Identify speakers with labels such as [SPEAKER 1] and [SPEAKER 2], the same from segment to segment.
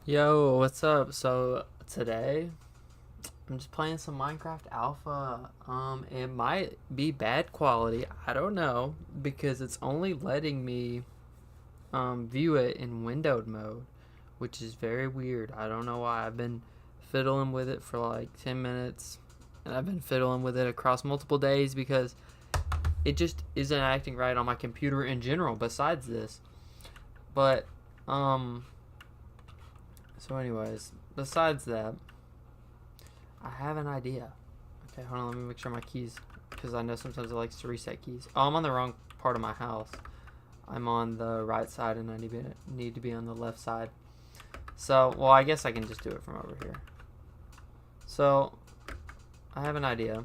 [SPEAKER 1] Yo, what's up? So today I'm just playing some Minecraft Alpha. It might be bad quality. I don't know because it's only letting me view it in windowed mode, which is very weird. I don't know why. I've been fiddling with it for like 10 minutes and I've been fiddling with it across multiple days because it just isn't acting right on my computer in general besides this. But um so anyways, besides that, I have an idea. Okay, hold on. Let me make sure my keys, because I know sometimes it likes to reset keys. Oh, I'm on the wrong part of my house. I'm on the right side, and I need to be on the left side. So, well, I guess I can just do it from over here. So, I have an idea,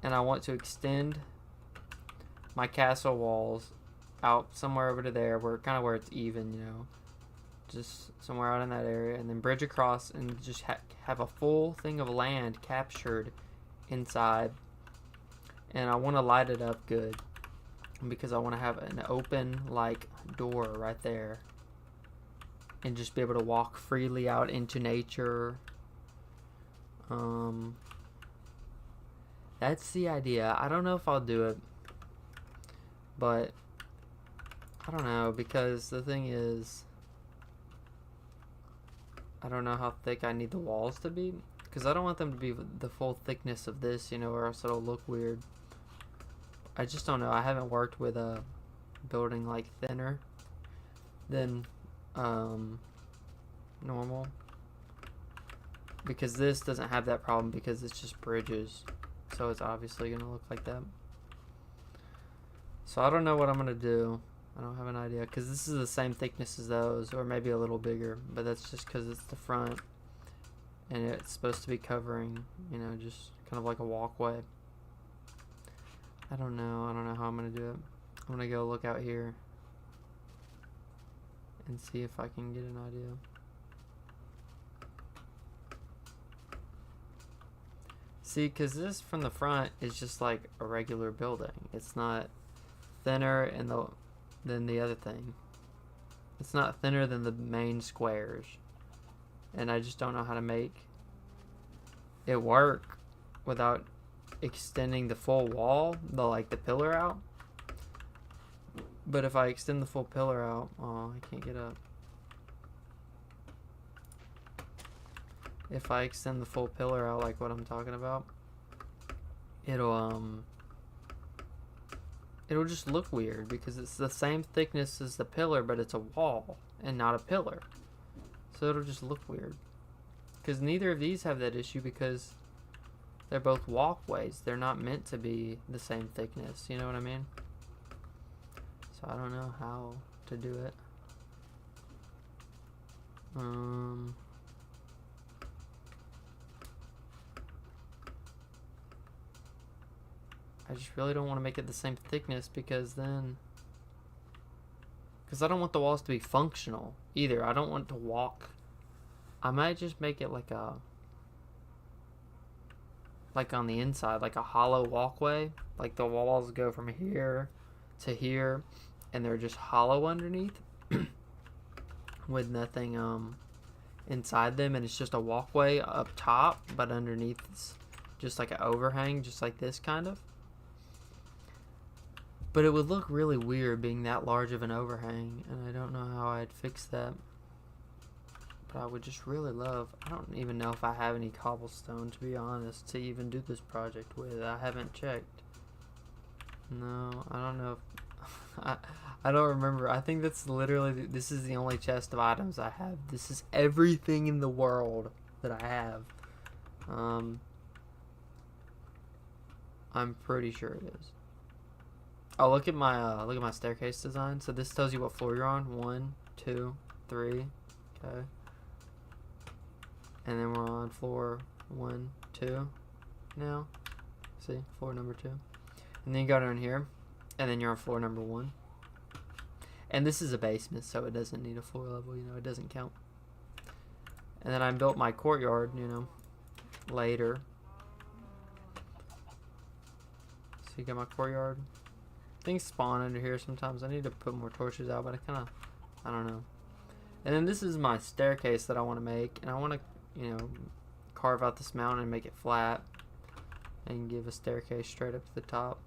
[SPEAKER 1] and I want to extend my castle walls out somewhere over to there, where kind of where it's even, just somewhere out in that area, and then bridge across and just have a full thing of land captured inside. And I want to light it up good because I want to have an open like door right there and just be able to walk freely out into nature. um that's the idea. I don't know if I'll do it, but I don't know, because the thing is, I don't know how thick I need the walls to be, because I don't want them to be the full thickness of this, or else it'll look weird. I just don't know. I haven't worked with a building like thinner than normal, because this doesn't have that problem because it's just bridges, so it's obviously gonna look like that. So I don't know what I'm gonna do. I don't have an idea, because this is the same thickness as those, or maybe a little bigger, but that's just because it's the front and it's supposed to be covering, just kind of like a walkway. I don't know. I don't know how I'm gonna do it. I'm gonna go look out here and see if I can get an idea. See, because this from the front is just like a regular building. It's not thinner than the other thing. It's not thinner than the main squares. And I just don't know how to make it work without extending the full wall, the pillar out. But if I extend the full pillar out, oh, I can't get up. If I extend the full pillar out like what I'm talking about, it'll just look weird because it's the same thickness as the pillar, but it's a wall and not a pillar. So it'll just look weird. Because neither of these have that issue because they're both walkways. They're not meant to be the same thickness. You know what I mean? So I don't know how to do it. I just really don't want to make it the same thickness because I don't want the walls to be functional either. I don't want to walk. I might just make it like on the inside, like a hollow walkway. Like the walls go from here to here and they're just hollow underneath with nothing inside them, and it's just a walkway up top, but underneath it's just like an overhang, just like this kind of. But it would look really weird being that large of an overhang, and I don't know how I'd fix that. But I would just really love, I don't even know if I have any cobblestone, to be honest, to even do this project with. I haven't checked. No, I don't know if, I don't remember. I think this is the only chest of items I have. This is everything in the world that I have. I'm pretty sure it is. Oh, look at my staircase design. So this tells you what floor you're on. 1, 2, 3. Okay. And then we're on floor 1, 2 now. See, floor number 2. And then you go down here, and then you're on floor number 1. And this is a basement, so it doesn't need a floor level. It doesn't count. And then I built my courtyard, later. So you got my courtyard. Things spawn under here sometimes. I need to put more torches out, but I don't know. And then this is my staircase that I want to make, and I want to, you know, carve out this mountain and make it flat and give a staircase straight up to the top.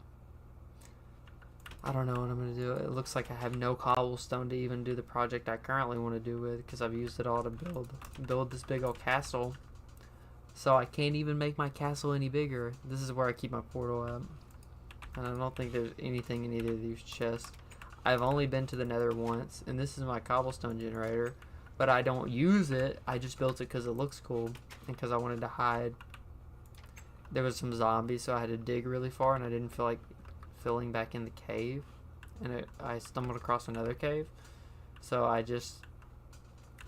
[SPEAKER 1] I don't know what I'm going to do. It looks like I have no cobblestone to even do the project I currently want to do with, because I've used it all to build this big old castle. So I can't even make my castle any bigger. This is where I keep my portal at. And I don't think there's anything in either of these chests. I've only been to the nether once, and this is my cobblestone generator, but I don't use it. I just built it because it looks cool and because I wanted to hide. There was some zombies, so I had to dig really far, and I didn't feel like filling back in the cave, and I stumbled across another cave, so I just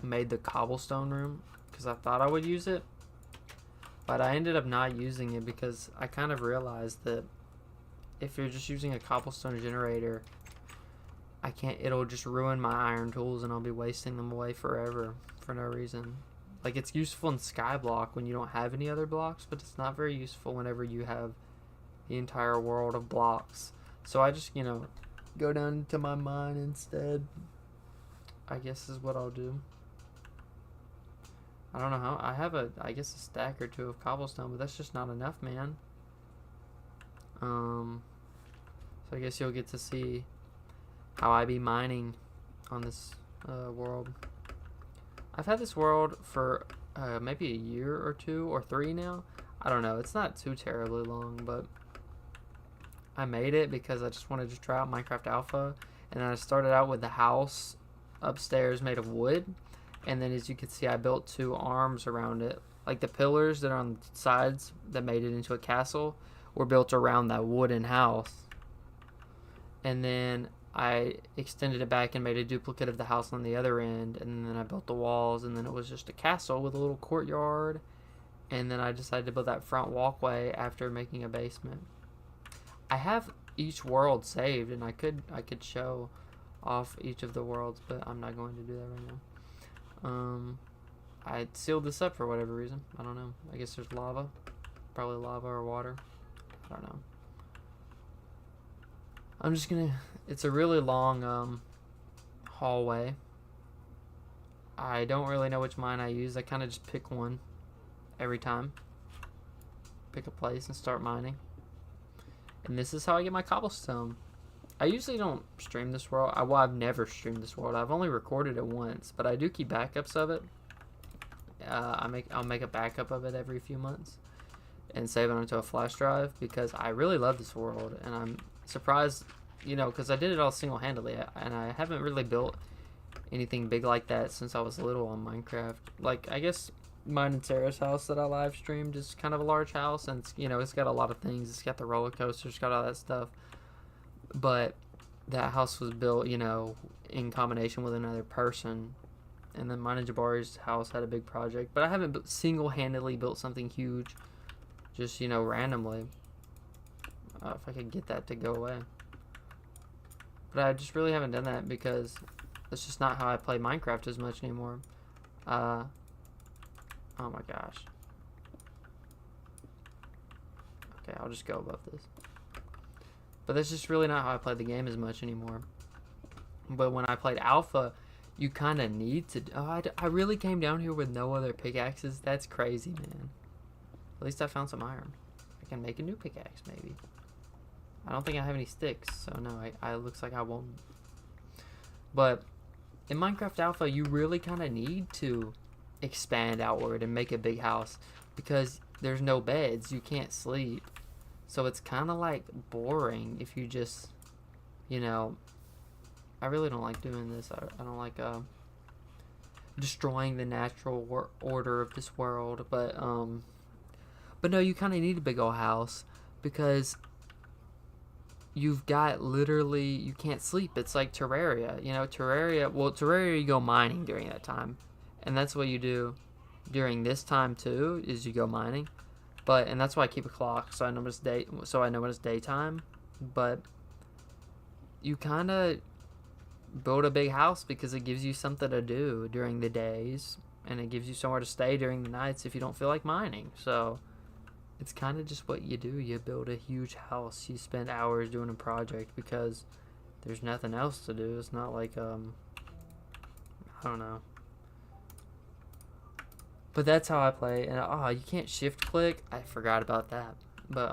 [SPEAKER 1] made the cobblestone room because I thought I would use it, but I ended up not using it because I kind of realized that if you're just using a cobblestone generator, it'll just ruin my iron tools, and I'll be wasting them away forever for no reason. Like, it's useful in Skyblock when you don't have any other blocks, but it's not very useful whenever you have the entire world of blocks. So I just, you know, go down to my mine instead. I guess is what I'll do. I don't know how. I have I guess a stack or two of cobblestone, but that's just not enough, man. So I guess you'll get to see how I be mining on this world. I've had this world for maybe a year or 2 or 3 now. I don't know. It's not too terribly long, but I made it because I just wanted to try out Minecraft Alpha. And then I started out with the house upstairs made of wood. And then as you can see, I built 2 arms around it. Like the pillars that are on the sides that made it into a castle were built around that wooden house. And then I extended it back and made a duplicate of the house on the other end, and then I built the walls, and then it was just a castle with a little courtyard, and then I decided to build that front walkway after making a basement. I have each world saved, and I could show off each of the worlds, but I'm not going to do that right now. I sealed this up for whatever reason. I don't know. I guess there's lava. Probably lava or water. I don't know. I'm just gonna, it's a really long hallway. I don't really know which mine I use. I kind of just pick one every time. Pick a place and start mining. And this is how I get my cobblestone. I usually don't stream this world. Well, I've never streamed this world. I've only recorded it once, but I do keep backups of it. I'll make a backup of it every few months and save it onto a flash drive because I really love this world, and I'm surprised, you know, because I did it all single-handedly, and I haven't really built anything big like that since I was little on Minecraft. Like, I guess mine and Sarah's house that I live streamed is kind of a large house, and it's, you know, it's got a lot of things. It's got the roller coaster, it's got all that stuff, but that house was built, you know, in combination with another person. And then mine and Jabari's house had a big project, but I haven't single-handedly built something huge, just, you know, randomly. If I could get that to go away. But I just really haven't done that because that's just not how I play Minecraft as much anymore. Oh my gosh. Okay, I'll just go above this. But that's just really not how I play the game as much anymore. But when I played Alpha, you kind of need to... Oh, I really came down here with no other pickaxes? That's crazy, man. At least I found some iron. I can make a new pickaxe, maybe. I don't think I have any sticks, so no, I looks like I won't. But in Minecraft Alpha, you really kind of need to expand outward and make a big house because there's no beds. You can't sleep. So it's kind of like boring if you just, you know, I really don't like doing this. I don't like destroying the natural order of this world. But no, you kind of need a big old house because you've got literally, you can't sleep. It's like Terraria, you know, Terraria you go mining during that time, and that's what you do during this time too, is you go mining. And that's why I keep a clock, so I know when it's daytime. But you kind of build a big house because it gives you something to do during the days, and it gives you somewhere to stay during the nights if you don't feel like mining. So it's kind of just what you do. You build a huge house. You spend hours doing a project because there's nothing else to do. It's not like, I don't know. But that's how I play. And you can't shift click. I forgot about that. But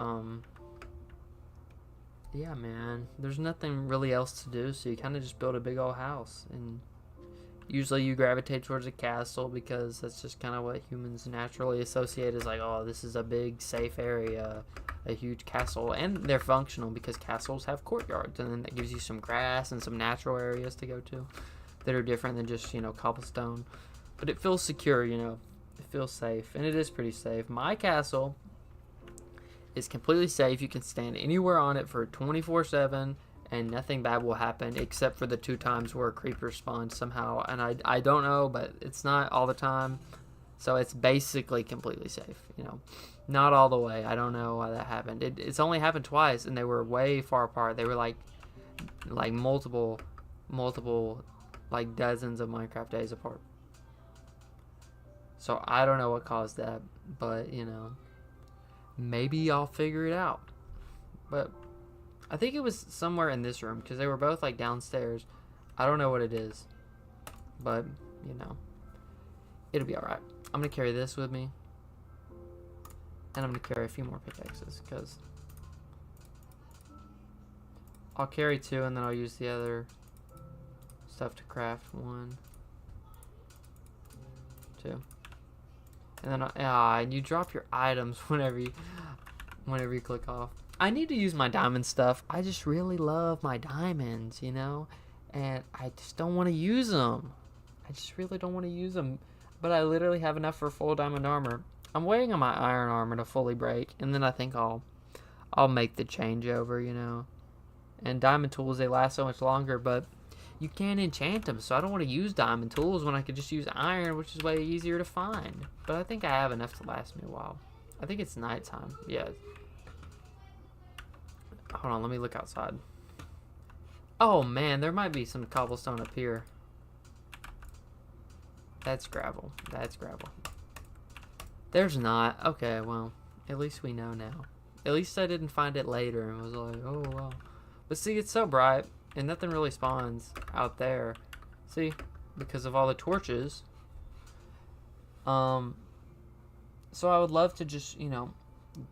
[SPEAKER 1] yeah, man. There's nothing really else to do, so you kind of just build a big old house. And usually you gravitate towards a castle because that's just kind of what humans naturally associate as like, oh, this is a big safe area, a huge castle. And they're functional because castles have courtyards, and then that gives you some grass and some natural areas to go to that are different than just, cobblestone. But it feels secure, it feels safe, and it is pretty safe. My castle is completely safe. You can stand anywhere on it for 24/7 and nothing bad will happen except for the 2 times where a creeper spawned somehow, and I don't know, but it's not all the time, so it's basically completely safe. Not all the way. I don't know why that happened. It's only happened twice, and they were way far apart. They were like multiple like dozens of Minecraft days apart. So I don't know what caused that, but maybe I'll figure it out. But I think it was somewhere in this room because they were both like downstairs. I don't know what it is, but it'll be alright. I'm gonna carry this with me, and I'm gonna carry a few more pickaxes because I'll carry 2 and then I'll use the other stuff to craft 1, 2. And then and you drop your items whenever you click off. I need to use my diamond stuff. I just really love my diamonds, and I just don't want to use them. I just really don't want to use them. But I literally have enough for full diamond armor. I'm waiting on my iron armor to fully break, and then I think I'll make the changeover, And diamond tools, they last so much longer, but you can't enchant them, so I don't want to use diamond tools when I could just use iron, which is way easier to find. But I think I have enough to last me a while. I think it's nighttime. Yeah. Hold on, let me look outside. Oh man, there might be some cobblestone up here. That's gravel. That's gravel. There's not. Okay, well, at least we know now. At least I didn't find it later and was like, oh wow. But see, it's so bright. And nothing really spawns out there. See? Because of all the torches. So I would love to just,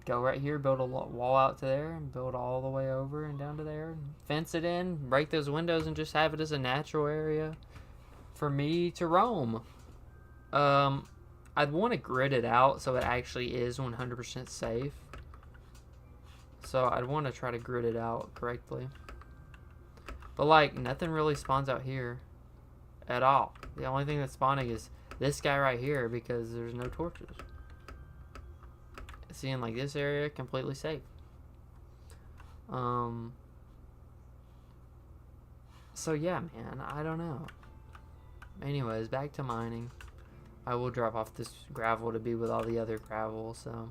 [SPEAKER 1] go right here, build a wall out to there, and build all the way over and down to there, and fence it in, break those windows, and just have it as a natural area for me to roam. I'd want to grid it out so it actually is 100% safe. So I'd want to try to grid it out correctly. But like, nothing really spawns out here at all. The only thing that's spawning is this guy right here because there's no torches. See, in like this area, completely safe. So yeah, man, I don't know. Anyways, back to mining. I will drop off this gravel to be with all the other gravel, so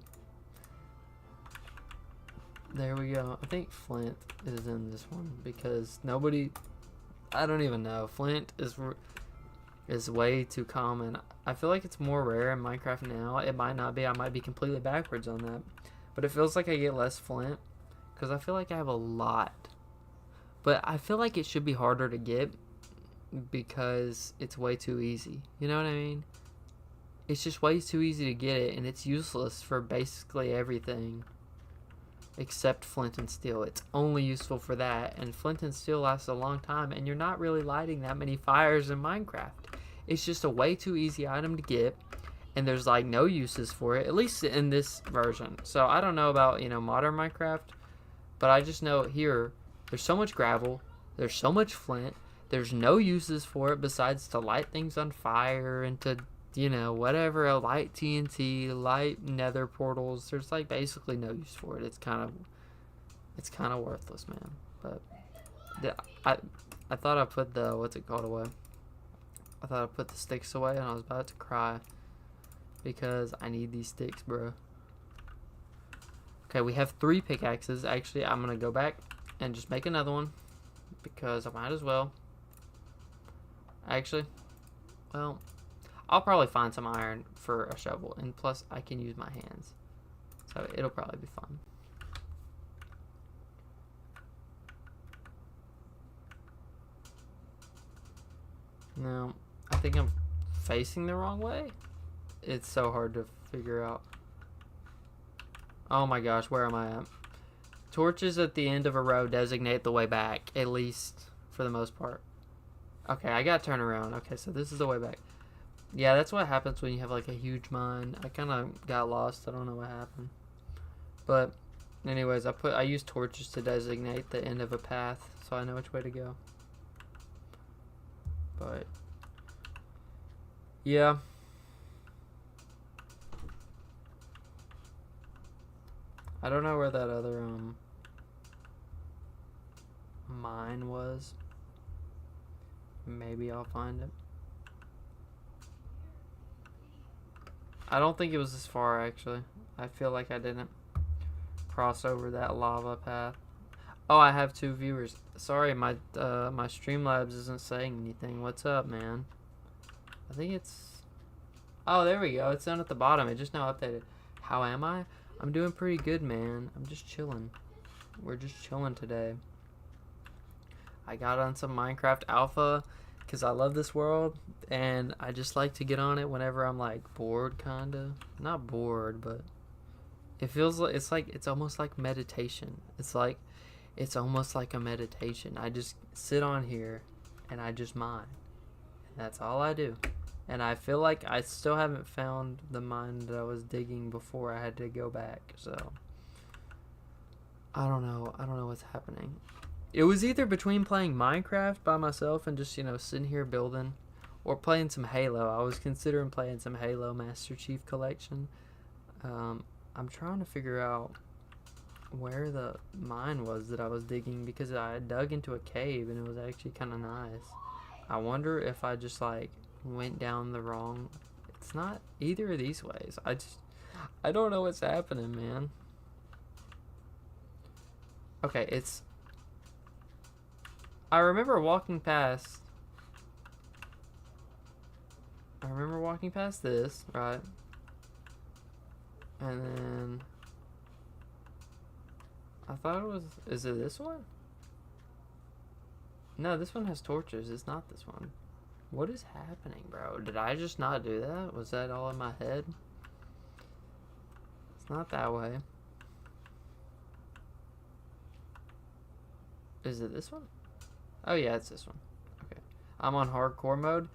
[SPEAKER 1] there we go. I think flint is in this one because I don't even know. Flint is way too common. I feel like it's more rare in Minecraft now. It might not be. I might be completely backwards on that. But it feels like I get less flint because I feel like I have a lot. But I feel like it should be harder to get because it's way too easy. You know what I mean? It's just way too easy to get it, and it's useless for basically everything. Except flint and steel. It's only useful for that, and flint and steel lasts a long time, and you're not really lighting that many fires in Minecraft. It's just a way too easy item to get, and there's like no uses for it, at least in this version. So I don't know about modern Minecraft, but I just know here there's so much gravel, there's so much flint, there's no uses for it besides to light things on fire and to whatever, light TNT, light nether portals. There's like basically no use for it. It's kind of worthless, man. But I thought I put the what's it called away. I thought I put the sticks away, and I was about to cry because I need these sticks, bro. Okay, we have 3 pickaxes. Actually, I'm gonna go back and just make another one because I might as well. Actually, well, I'll probably find some iron for a shovel, and plus I can use my hands, so it'll probably be fun. No, I think I'm facing the wrong way. It's so hard to figure out. Oh my gosh, where am I at? Torches at the end of a row designate the way back, at least for the most part. Okay, I gotta turn around. Okay, so this is the way back. Yeah, that's what happens when you have like a huge mine. I kind of got lost. I don't know what happened. But anyways, I use torches to designate the end of a path so I know which way to go. But yeah. I don't know where that other mine was. Maybe I'll find it. I don't think it was this far actually. I feel like I didn't cross over that lava path. Oh, I have 2 viewers. Sorry, my Streamlabs isn't saying anything. What's up, man? I think it's... Oh, there we go. It's down at the bottom. It just now updated. How am I? I'm doing pretty good, man. I'm just chilling. We're just chilling today. I got on some Minecraft Alpha because I love this world, and I just like to get on it whenever I'm like bored, kinda. Not bored, but it feels like it's almost like meditation. It's almost like a meditation. I just sit on here and I just mine. And that's all I do. And I feel like I still haven't found the mine that I was digging before I had to go back. So I don't know. I don't know what's happening. It was either between playing Minecraft by myself and just, sitting here building, or playing some Halo. I was considering playing some Halo Master Chief Collection. I'm trying to figure out where the mine was that I was digging, because I dug into a cave and it was actually kind of nice. I wonder if I just went down the wrong... It's not either of these ways. I don't know what's happening, man. Okay, it's... I remember walking past this, right? And then I thought it was... Is it this one? No, this one has torches. It's not this one. What is happening, bro? Did I just not do that? Was that all in my head? It's not that way. Is it this one? Oh yeah, it's this one. Okay. I'm on hardcore mode.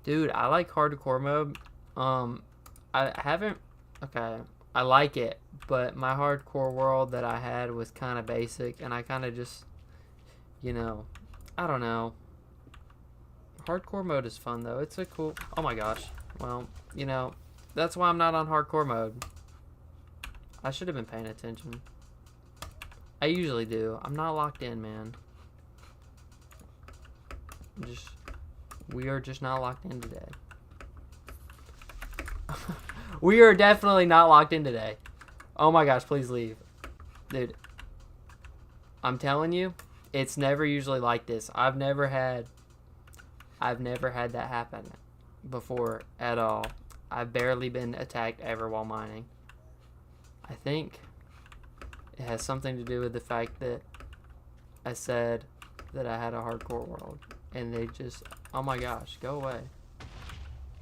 [SPEAKER 1] Dude, I like hardcore mode. I haven't... Okay, I like it, but my hardcore world that I had was kind of basic, and I kind of just, I don't know. Hardcore mode is fun, though. It's a cool... Oh my gosh. Well, that's why I'm not on hardcore mode. I should have been paying attention. I usually do. I'm not locked in, man. We are just not locked in today. We are definitely not locked in today. Oh my gosh, please leave. Dude. I'm telling you, it's never usually like this. I've never had that happen before at all. I've barely been attacked ever while mining. I think it has something to do with the fact that I said that I had a hardcore world. And they just... Oh my gosh, go away.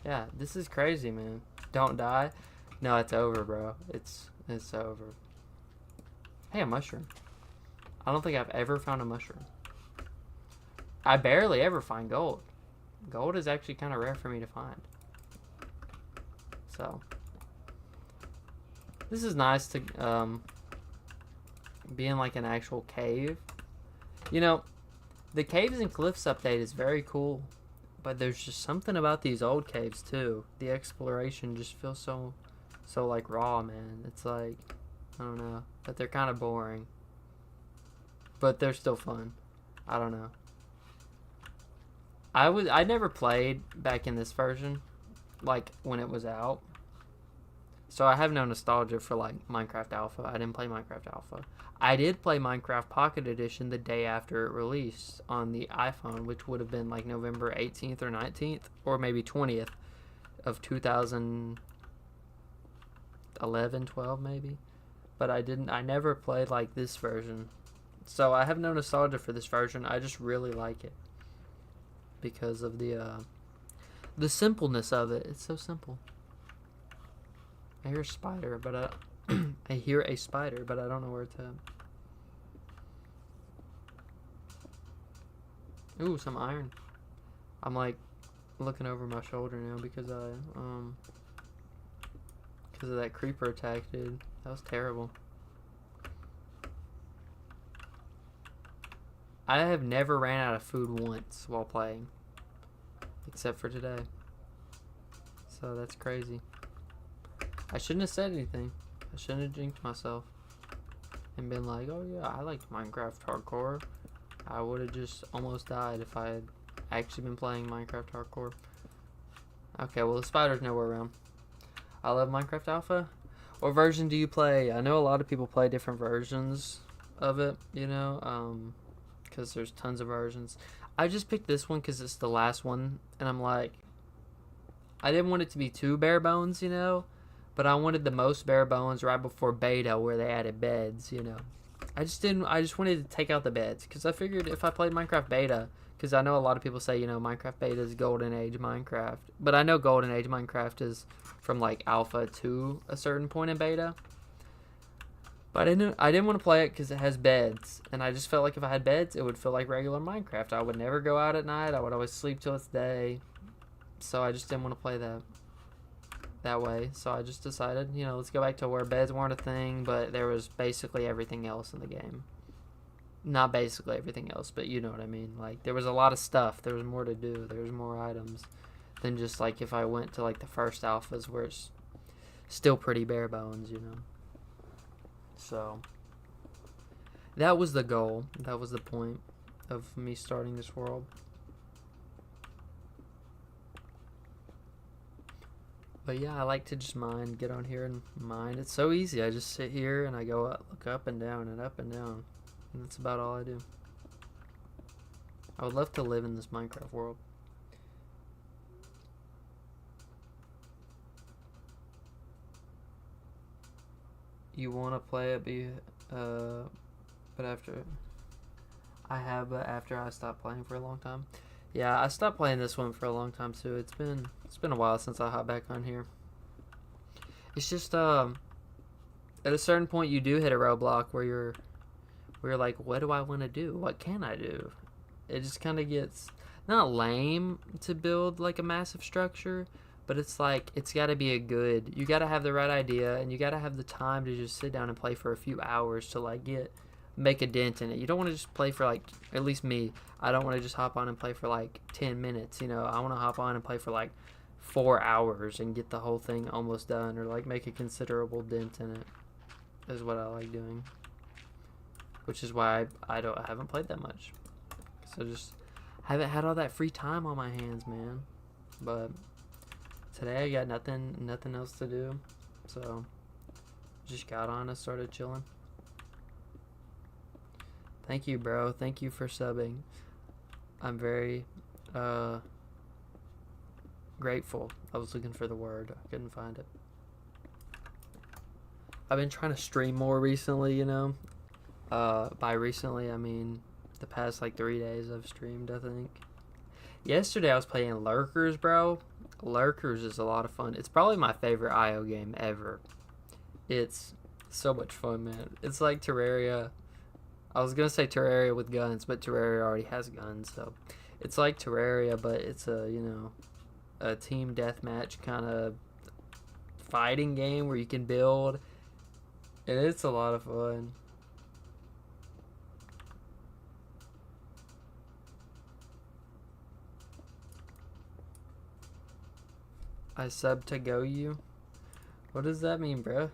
[SPEAKER 1] Yeah, this is crazy, man. Don't die. No, it's over, bro. It's over. Hey, a mushroom. I don't think I've ever found a mushroom. I barely ever find gold. Gold is actually kind of rare for me to find. So this is nice to be in like an actual cave. The Caves and Cliffs update is very cool, but there's just something about these old caves too. The exploration just feels so like raw, man. It's like, I don't know, but they're kind of boring, but they're still fun. I don't know. I never played back in this version, like when it was out. So I have no nostalgia for like Minecraft Alpha. I didn't play Minecraft Alpha. I did play Minecraft Pocket Edition the day after it released on the iPhone, which would have been like November 18th or 19th, or maybe 20th of 2011, 12 maybe. But I never played like this version. So I have no nostalgia for this version. I just really like it because of the simpleness of it. It's so simple. I hear a spider, but I hear a spider, but I don't know where it's at. Ooh, some iron. I'm like looking over my shoulder now because of that creeper attack, dude. That was terrible. I have never ran out of food once while playing, except for today. So that's crazy. I shouldn't have said anything. I shouldn't have jinxed myself and been like, oh yeah, I like Minecraft Hardcore. I would have just almost died if I had actually been playing Minecraft Hardcore. Okay, well the spider's nowhere around. I love Minecraft Alpha. What version do you play? I know a lot of people play different versions of it, you know, because there's tons of versions. I just picked this one because it's the last one, and I'm like, I didn't want it to be too bare bones, you know, but I wanted the most bare bones right before beta where they added beds, you know. I just wanted to take out the beds because I figured if I played Minecraft beta, because I know a lot of people say, you know, Minecraft beta is Golden Age Minecraft, but I know Golden Age Minecraft is from like alpha to a certain point in beta. But I didn't want to play it because it has beds, and I just felt like if I had beds, it would feel like regular Minecraft. I would never go out at night. I would always sleep till it's day. So I just didn't want to play that way. So I just decided, you know, let's go back to where beds weren't a thing, but there was basically everything else in the game. Not basically everything else, but you know what I mean. Like, there was a lot of stuff. There was more to do. There was more items than just, like, if I went to, like, the first alphas where it's still pretty bare bones, you know. So, that was the goal. That was the point of me starting this world. But yeah, I like to just mine, get on here and mine. It's so easy. I just sit here and I go up, look up and down and up and down. And that's about all I do. I would love to live in this Minecraft world. You want to play it, but after but after I stopped playing for a long time. Yeah, I stopped playing this one for a long time too. It's been a while since I hopped back on here. It's just at a certain point you do hit a roadblock where you're like, what do I want to do? What can I do? It just kind of gets not lame to build like a massive structure, but it's like it's got to be you got to have the right idea, and you got to have the time to just sit down and play for a few hours to like make a dent in it. You don't want to just play for like, at least me, I don't want to just hop on and play for like 10 minutes, you know. I want to hop on and play for like 4 hours and get the whole thing almost done, or like make a considerable dent in it is what I like doing, which is why I haven't played that much. So just haven't had all that free time on my hands, man. But today I got nothing else to do, so just got on and started chilling. Thank you, bro. Thank you for subbing. I'm very grateful. I was looking for the word. I couldn't find it. I've been trying to stream more recently, you know. By recently, I mean the past like 3 days I've streamed, I think. Yesterday I was playing Lurkers, bro. Lurkers is a lot of fun. It's probably my favorite IO game ever. It's so much fun, man. It's like Terraria. I was gonna say Terraria with guns, but Terraria already has guns, so it's like Terraria, but it's a team deathmatch kind of fighting game where you can build, and it's a lot of fun. I sub to go you. What does that mean, bro?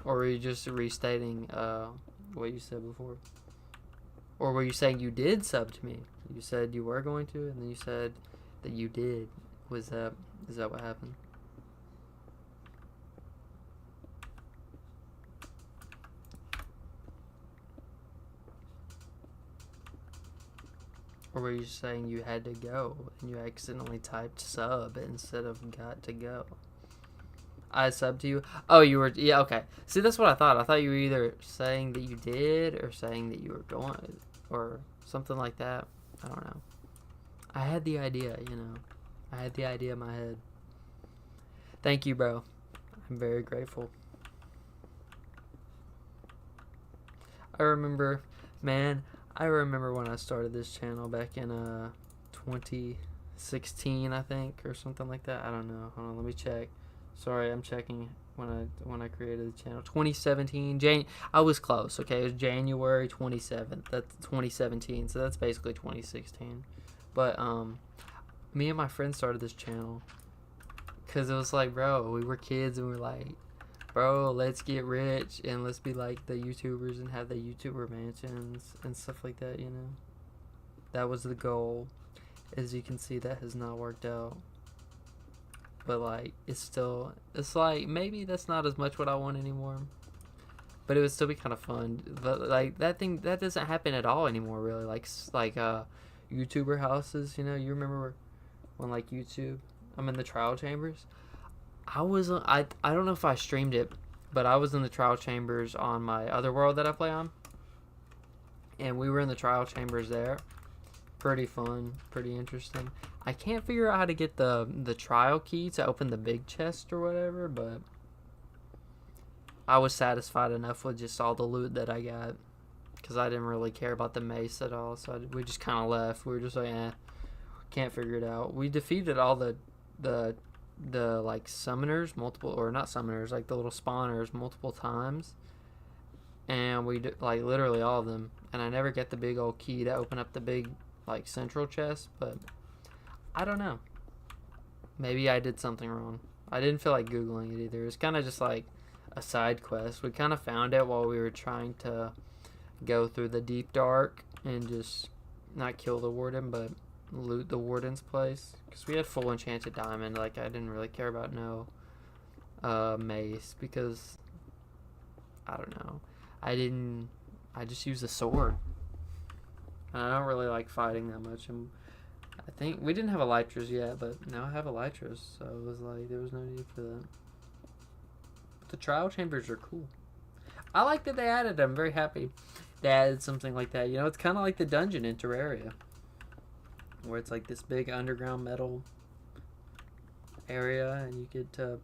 [SPEAKER 1] Or were you just restating what you said before? Or were you saying you did sub to me? You said you were going to, and then you said that you did. Is that what happened? Or were you saying you had to go and you accidentally typed sub instead of got to go? I subbed to you. Oh, you were, yeah, okay. See, that's what I thought. I thought you were either saying that you did or saying that you were going or something like that. I don't know. I had the idea, you know. I had the idea in my head. Thank you, bro. I'm very grateful. I remember, man, I remember when I started this channel back in 2016, I think, or something like that. I don't know. Hold on, let me check. Sorry, I'm checking when I created the channel. 2017. I was close. Okay, it was January 27th. That's 2017. So that's basically 2016. But me and my friend started this channel because it was like, bro, we were kids and we were like, bro, let's get rich and let's be like the YouTubers and have the YouTuber mansions and stuff like that, you know? That was the goal. As you can see, that has not worked out. But, like, it's like, maybe that's not as much what I want anymore. But it would still be kind of fun. But, like, that doesn't happen at all anymore, really. Like YouTuber houses, you know? You remember when, like, I'm in the trial chambers? I don't know if I streamed it, but I was in the trial chambers on my other world that I play on. And we were in the trial chambers there. Pretty fun, pretty interesting. I can't figure out how to get the trial key to open the big chest or whatever, but I was satisfied enough with just all the loot that I got. Because I didn't really care about the mace at all, so we just kind of left. We were just like, can't figure it out. We defeated all the like summoners not summoners, like the little spawners multiple times, and we like literally all of them, and I never get the big old key to open up the big like central chest, but I don't know, maybe I did something wrong. I didn't feel like googling it either. It's kind of just like a side quest. We kind of found it while we were trying to go through the deep dark and just not kill the warden but loot the warden's place, because we had full enchanted diamond. Like, I didn't really care about no mace, because I don't know, I just used a sword, and I don't really like fighting that much. And I think we didn't have elytras yet, but now I have elytras, so it was like there was no need for that. But the trial chambers are cool. I like that they added them. I'm very happy they added something like that. You know, it's kind of like the dungeon in Terraria, where it's like this big underground metal area, and you get to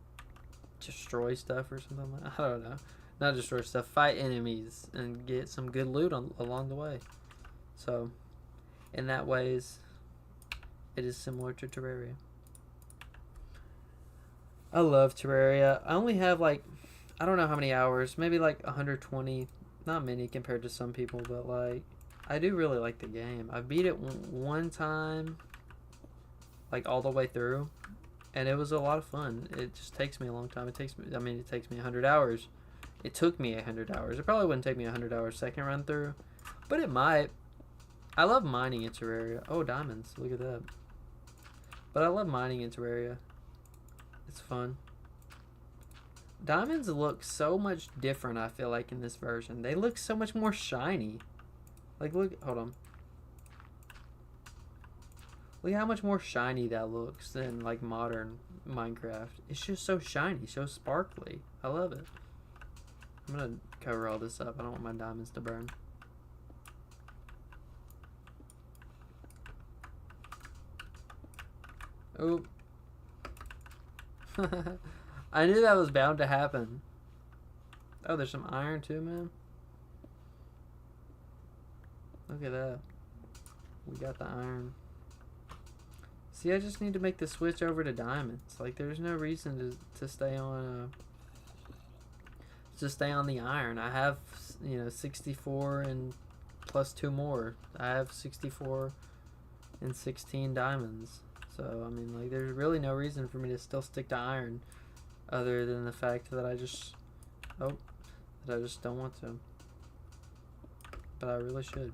[SPEAKER 1] destroy stuff or something like that. I don't know. Not destroy stuff, fight enemies, and get some good loot along the way. So, in that ways, it is similar to Terraria. I love Terraria. I only have like, I don't know how many hours, maybe like 120. Not many compared to some people, but like, I do really like the game. I beat it one time, like all the way through, and it was a lot of fun. It just takes me a long time. It takes me 100 hours. It took me 100 hours. It probably wouldn't take me 100 hours second run through, but it might. I love mining in Terraria. Oh, diamonds. Look at that. But I love mining in Terraria. It's fun. Diamonds look so much different, I feel like, in this version. They look so much more shiny. Like, look, hold on. Look how much more shiny that looks than, like, modern Minecraft. It's just so shiny, so sparkly. I love it. I'm gonna cover all this up. I don't want my diamonds to burn. Oop. I knew that was bound to happen. Oh, there's some iron too, man. Look at that. We got the iron. See, I just need to make the switch over to diamonds. Like, there's no reason to stay on the iron. I have, 64 and plus 2 more. I have 64 and 16 diamonds. So, I mean, like, there's really no reason for me to still stick to iron, other than the fact that I just don't want to. But I really should.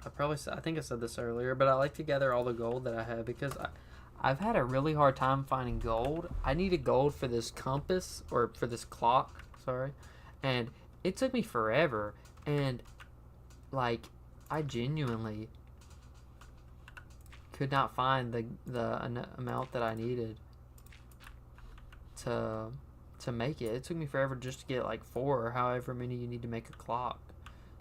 [SPEAKER 1] I think I said this earlier, but I like to gather all the gold that I have, because I've had a really hard time finding gold. I needed gold for this compass, or for this clock, sorry, and it took me forever, and, like, I genuinely could not find the amount that I needed to make it. It took me forever just to get like 4 or however many you need to make a clock.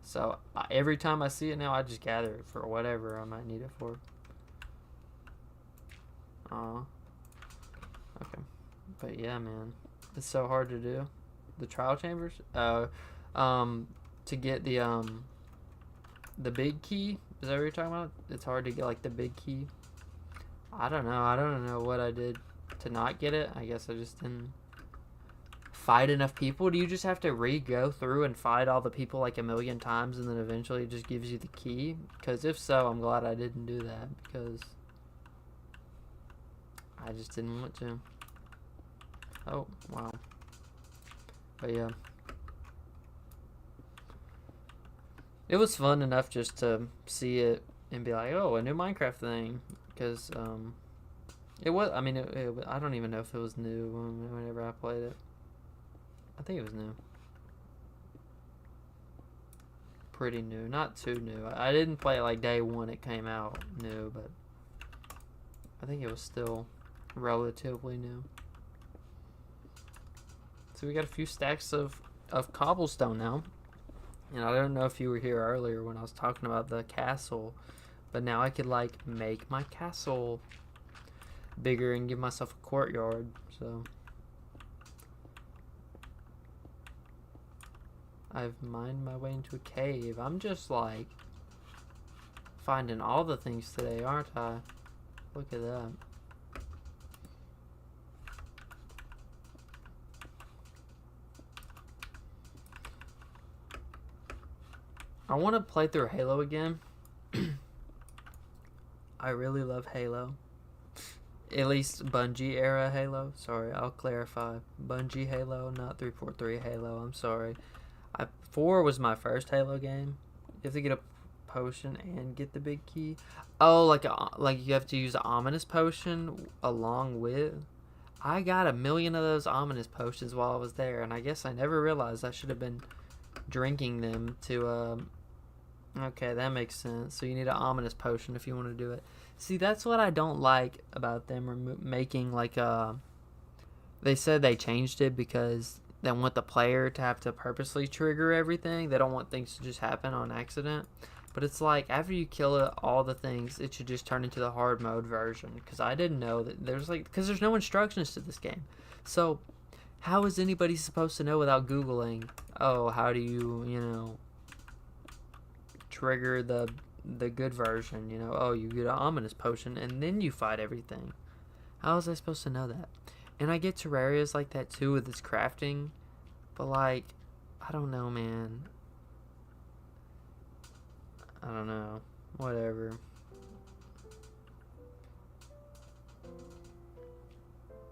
[SPEAKER 1] So every time I see it now, I just gather it for whatever I might need it for. Oh, okay. But yeah, man, it's so hard to do. The trial chambers. Um, to get the big key. Is that what you're talking about? It's hard to get like the big key. I don't know. I don't know what I did to not get it. I guess I just didn't fight enough people. Do you just have to go through and fight all the people like a million times and then eventually it just gives you the key? Because if so, I'm glad I didn't do that because I just didn't want to. Oh, wow. But yeah. It was fun enough just to see it and be like, oh, a new Minecraft thing. Because, it was, I mean, I don't even know if it was new whenever I played it. I think it was new. Pretty new. Not too new. I didn't play it like day one it came out new, but I think it was still relatively new. So we got a few stacks of cobblestone now. And I don't know if you were here earlier when I was talking about the castle, but now I could like make my castle bigger and give myself a courtyard. So I've mined my way into a cave. I'm just like finding all the things today, aren't I? Look at that. I want to play through Halo again. I really love Halo. At least Bungie era Halo. Sorry, I'll clarify. Bungie Halo, not 343 Halo. I'm sorry. 4 was my first Halo game. You have to get a potion and get the big key. Oh, like you have to use the ominous potion along with. I got a million of those ominous potions while I was there, and I guess I never realized I should have been drinking them to Okay, that makes sense. So you need an ominous potion if you want to do it. See, that's what I don't like about them making like they said they changed it because they want the player to have to purposely trigger everything. They don't want things to just happen on accident. But it's like after you kill all the things, it should just turn into the hard mode version. Because I didn't know that because there's no instructions to this game. So how is anybody supposed to know without Googling? Oh, how do you trigger the good version, oh, you get an ominous potion and then you fight everything. How was I supposed to know that? And I get Terraria's like that too with its crafting, but like I don't know, man. I don't know, whatever.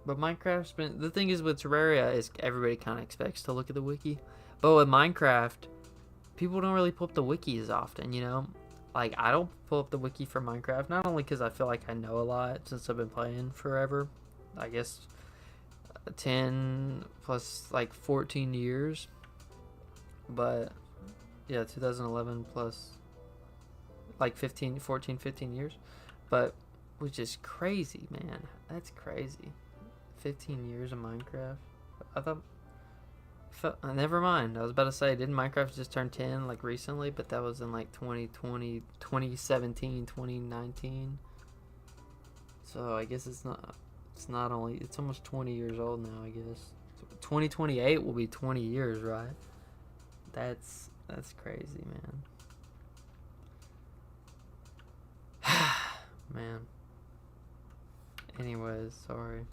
[SPEAKER 1] But Minecraft's been, the thing is with Terraria is everybody kind of expects to look at the wiki, but with Minecraft people don't really pull up the wiki as often, Like, I don't pull up the wiki for Minecraft, not only because I feel like I know a lot since I've been playing forever. I guess 10 plus, like, 14 years. But, yeah, 2011 plus, like, 15 years. But, which is crazy, man. That's crazy. 15 years of Minecraft. I thought... Never mind. I was about to say, didn't Minecraft just turn 10 like recently? But that was in like 2020, 2017, 2019. So I guess it's almost 20 years old now, I guess. 2028 will be 20 years, right? That's crazy, man. Man. Anyways, sorry.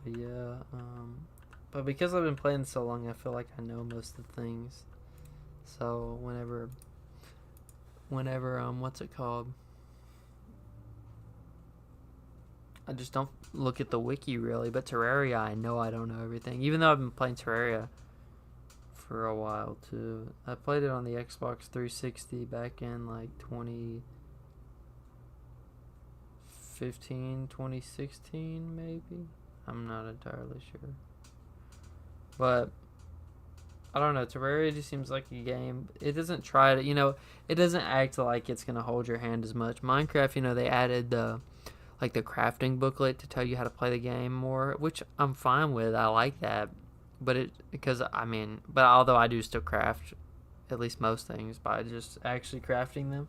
[SPEAKER 1] But yeah, but because I've been playing so long, I feel like I know most of the things. So whenever, what's it called? I just don't look at the wiki really. But Terraria, I know I don't know everything. Even though I've been playing Terraria for a while too. I played it on the Xbox 360 back in like 2015, 2016 maybe. I'm not entirely sure. But I don't know, Terraria just seems like a game. It doesn't try to, it doesn't act like it's going to hold your hand as much. Minecraft, they added the crafting booklet to tell you how to play the game more, which I'm fine with. I like that. But although I do still craft at least most things by just actually crafting them.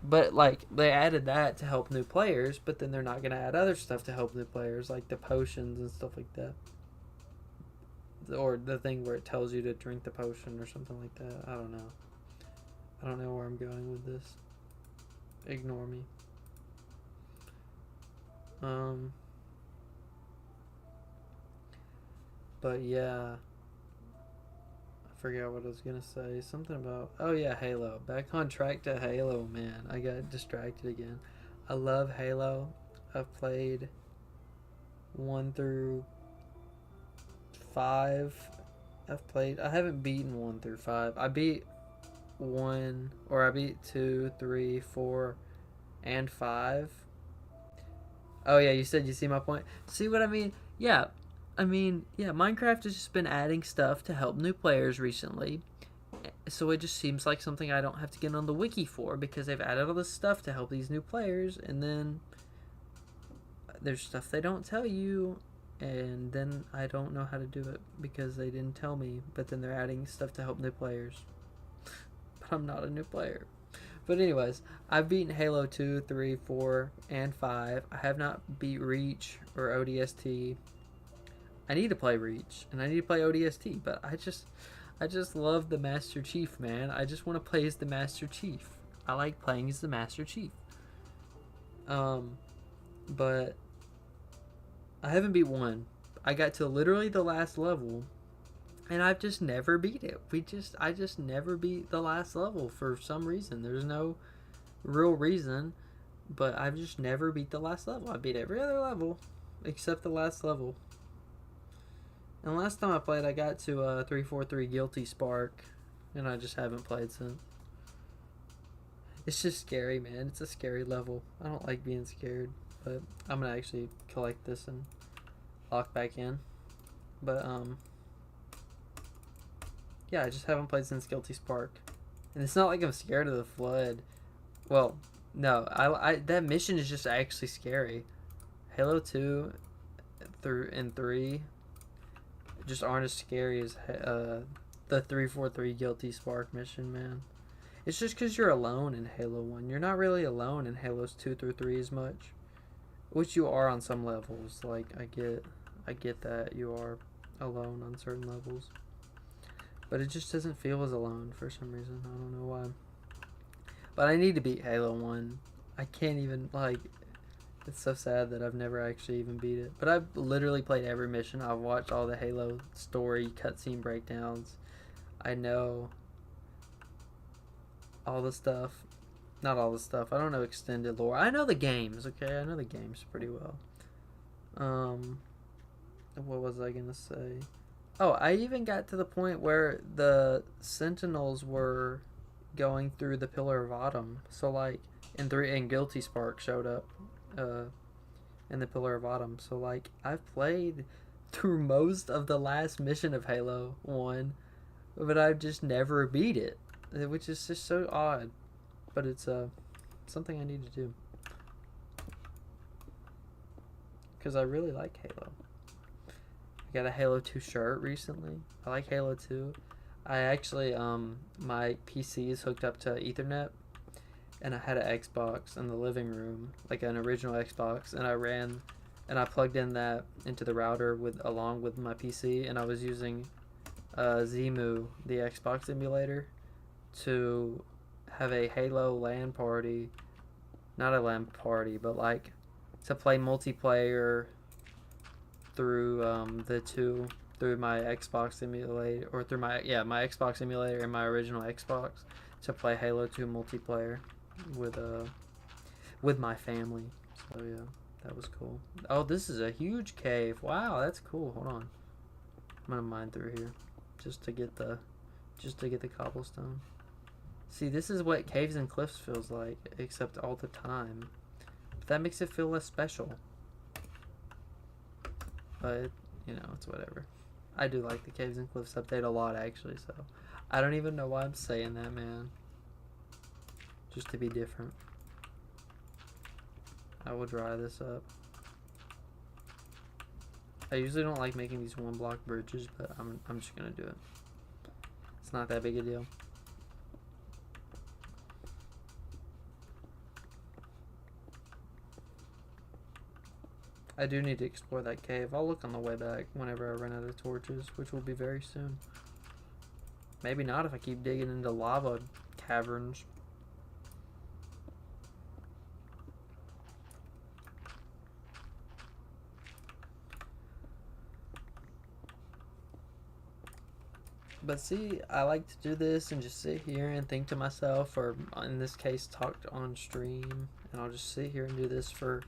[SPEAKER 1] But like they added that to help new players, but then they're not gonna add other stuff to help new players, like the potions and stuff like that, or the thing where it tells you to drink the potion or something like that. I don't know. I don't know where I'm going with this. Ignore me. But yeah, I forgot what I was gonna say. Something about, oh yeah, Halo. Back on track to Halo, man. I got distracted again. I love Halo. I've played 1 through 5. I haven't beaten 1 through 5. I beat 1, or I beat 2, 3, 4, and 5. Oh yeah, you said you see my point. See what I mean? Yeah, Minecraft has just been adding stuff to help new players recently. So it just seems like something I don't have to get on the wiki for, because they've added all this stuff to help these new players, and then there's stuff they don't tell you, and then I don't know how to do it because they didn't tell me, but then they're adding stuff to help new players. But I'm not a new player. But anyways, I've beaten Halo 2, 3, 4, and 5. I have not beat Reach or ODST. I need to play Reach and I need to play ODST, but I just love the Master Chief, man. I just want to play as the Master Chief. I like playing as the Master Chief. But I haven't beat 1. I got to literally the last level, and I've just never beat it. I just never beat the last level for some reason. There's no real reason, but I've just never beat the last level. I beat every other level except the last level. And last time I played, I got to 343 Guilty Spark, and I just haven't played since. It's just scary, man. It's a scary level. I don't like being scared, but I'm gonna actually collect this and lock back in. But yeah, I just haven't played since Guilty Spark, and it's not like I'm scared of the flood. Well, no, I that mission is just actually scary. Halo 2 and 3 just aren't as scary as the 343 Guilty Spark mission, man. It's just because you're alone in Halo 1. You're not really alone in Halos 2 through 3 as much, which you are on some levels. Like, I get that you are alone on certain levels, but it just doesn't feel as alone for some reason. I don't know why. But I need to beat Halo 1. I can't even, like, it's so sad that I've never actually even beat it. But I've literally played every mission. I've watched all the Halo story cutscene breakdowns. I know all the stuff. Not all the stuff. I don't know extended lore. I know the games, okay? I know the games pretty well. What was I gonna say? Oh, I even got to the point where the Sentinels were going through the Pillar of Autumn. So, like, and Guilty Spark showed up in the Pillar of Autumn. So, like, I've played through most of the last mission of Halo 1, but I've just never beat it, which is just so odd. But it's something I need to do, because I really like Halo. I got a Halo 2 shirt recently. I like Halo 2. I actually, my PC is hooked up to Ethernet, and I had an Xbox in the living room, like an original Xbox, and I plugged in that into the router along with my PC, and I was using Zemu, the Xbox emulator, to have a Halo LAN party. Not a LAN party, but like to play multiplayer through through my Xbox emulator, or through my Xbox emulator and my original Xbox, to play Halo 2 multiplayer with my family. So yeah, that was cool. Oh, this is a huge cave. Wow, that's cool. Hold on. I'm gonna mine through here just to get the cobblestone. See, this is what Caves and Cliffs feels like, except all the time. But that makes it feel less special. But, you know, it's whatever. I do like the Caves and Cliffs update a lot, actually, so I don't even know why I'm saying that, man. Just to be different. I will dry this up. I usually don't like making these 1-block bridges, but I'm just gonna do it. It's not that big a deal. I do need to explore that cave. I'll look on the way back whenever I run out of torches, which will be very soon. Maybe not if I keep digging into lava caverns. But see, I like to do this and just sit here and think to myself, or in this case, talk on stream. And I'll just sit here and do this for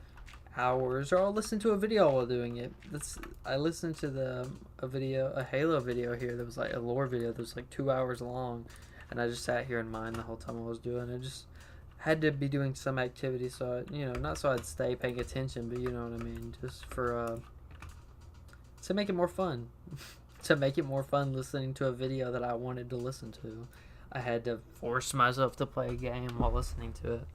[SPEAKER 1] hours, or I'll listen to a video while doing it. I listened to a Halo video here that was like a lore video that was like 2 hours long, and I just sat here in mine the whole time I was doing it. Just had to be doing some activity, so not so I'd stay paying attention, but you know what I mean, just for to make it more fun. To make it more fun listening to a video that I wanted to listen to. I had to force myself to play a game while listening to it.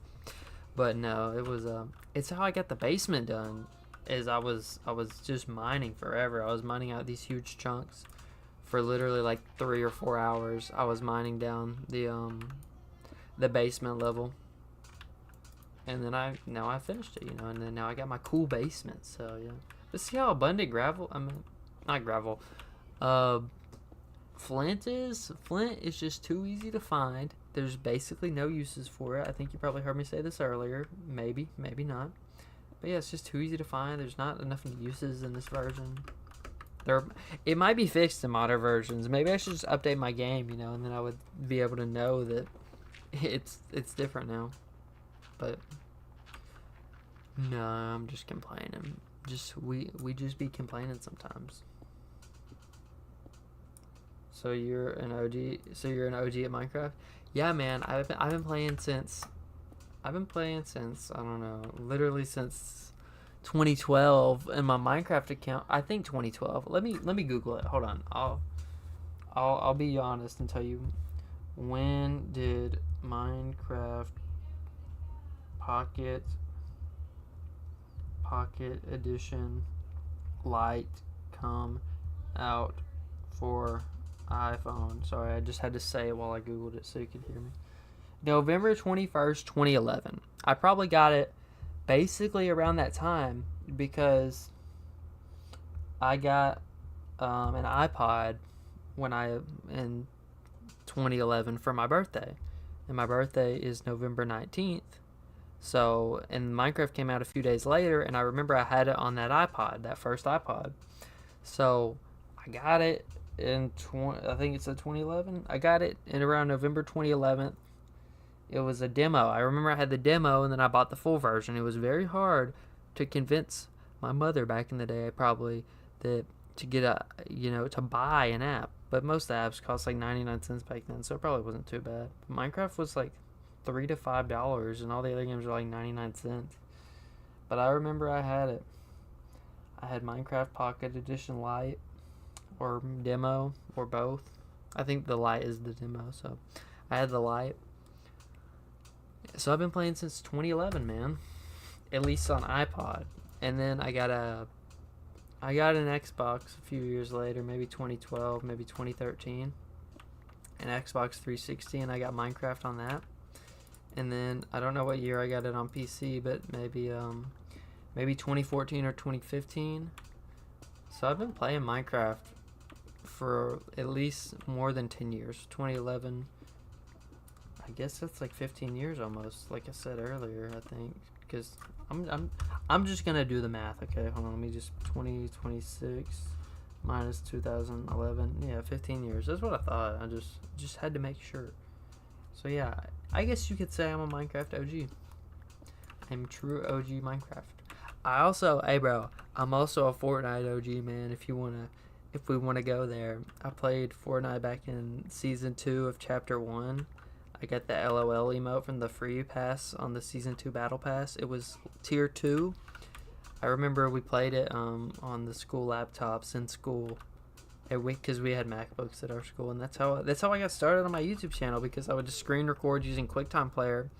[SPEAKER 1] But no, it was it's how I got the basement done. Is I was just mining forever. I was mining out these huge chunks for literally like 3 or 4 hours. I was mining down the basement level. And then I finished it, and then now I got my cool basement. So yeah. But see how abundant not gravel. Flint is just too easy to find. There's basically no uses for it. I think you probably heard me say this earlier. Maybe not. But yeah, it's just too easy to find. There's not enough uses in this version. It might be fixed in modern versions. Maybe I should just update my game, and then I would be able to know that it's different now. But no, I'm just complaining. We just be complaining sometimes. So you're an OG. So you're an OG at Minecraft? Yeah, man. I've been playing since. I don't know. Literally since 2012 in my Minecraft account. I think 2012. Let me Google it. Hold on. I'll be honest and tell you. When did Minecraft Pocket Edition Lite come out for iPhone? Sorry, I just had to say it while I Googled it so you could hear me. November 21st, 2011. I probably got it basically around that time because I got an iPod in 2011 for my birthday. And my birthday is November 19th. So, and Minecraft came out a few days later, and I remember I had it on that iPod, that first iPod. So, I got it I think it's 2011. I got it in around November 2011. It was a demo. I remember I had the demo, and then I bought the full version. It was very hard to convince my mother back in the day, probably, that to get to buy an app. But most apps cost like 99 cents back then, so it probably wasn't too bad. But Minecraft was like $3 to $5, and all the other games were like 99 cents. But I remember I had it. I had Minecraft Pocket Edition Lite, or demo, or both. I think the Lite is the demo, so I had the Lite. So I've been playing since 2011, man. At least on iPod. And then I got an Xbox a few years later, maybe 2012, maybe 2013. An Xbox 360, and I got Minecraft on that. And then I don't know what year I got it on PC, but maybe 2014 or 2015. So I've been playing Minecraft for at least more than 10 years. 2011. I guess that's like 15 years almost, like I said earlier, I think, because I'm just gonna do the math. Okay, hold on, let me just 2026 minus 2011. Yeah, 15 years. That's what I thought. I just had to make sure. So yeah, I guess you could say I'm a Minecraft OG. I'm true OG Minecraft. Hey bro, I'm also a Fortnite OG, man. If we wanna go there, I played Fortnite back in season 2 of chapter 1. I got the LOL emote from the free pass on the season 2 battle pass. It was tier 2. I remember we played it on the school laptops in school, because we had MacBooks at our school, and that's how I got started on my YouTube channel, because I would just screen record using QuickTime Player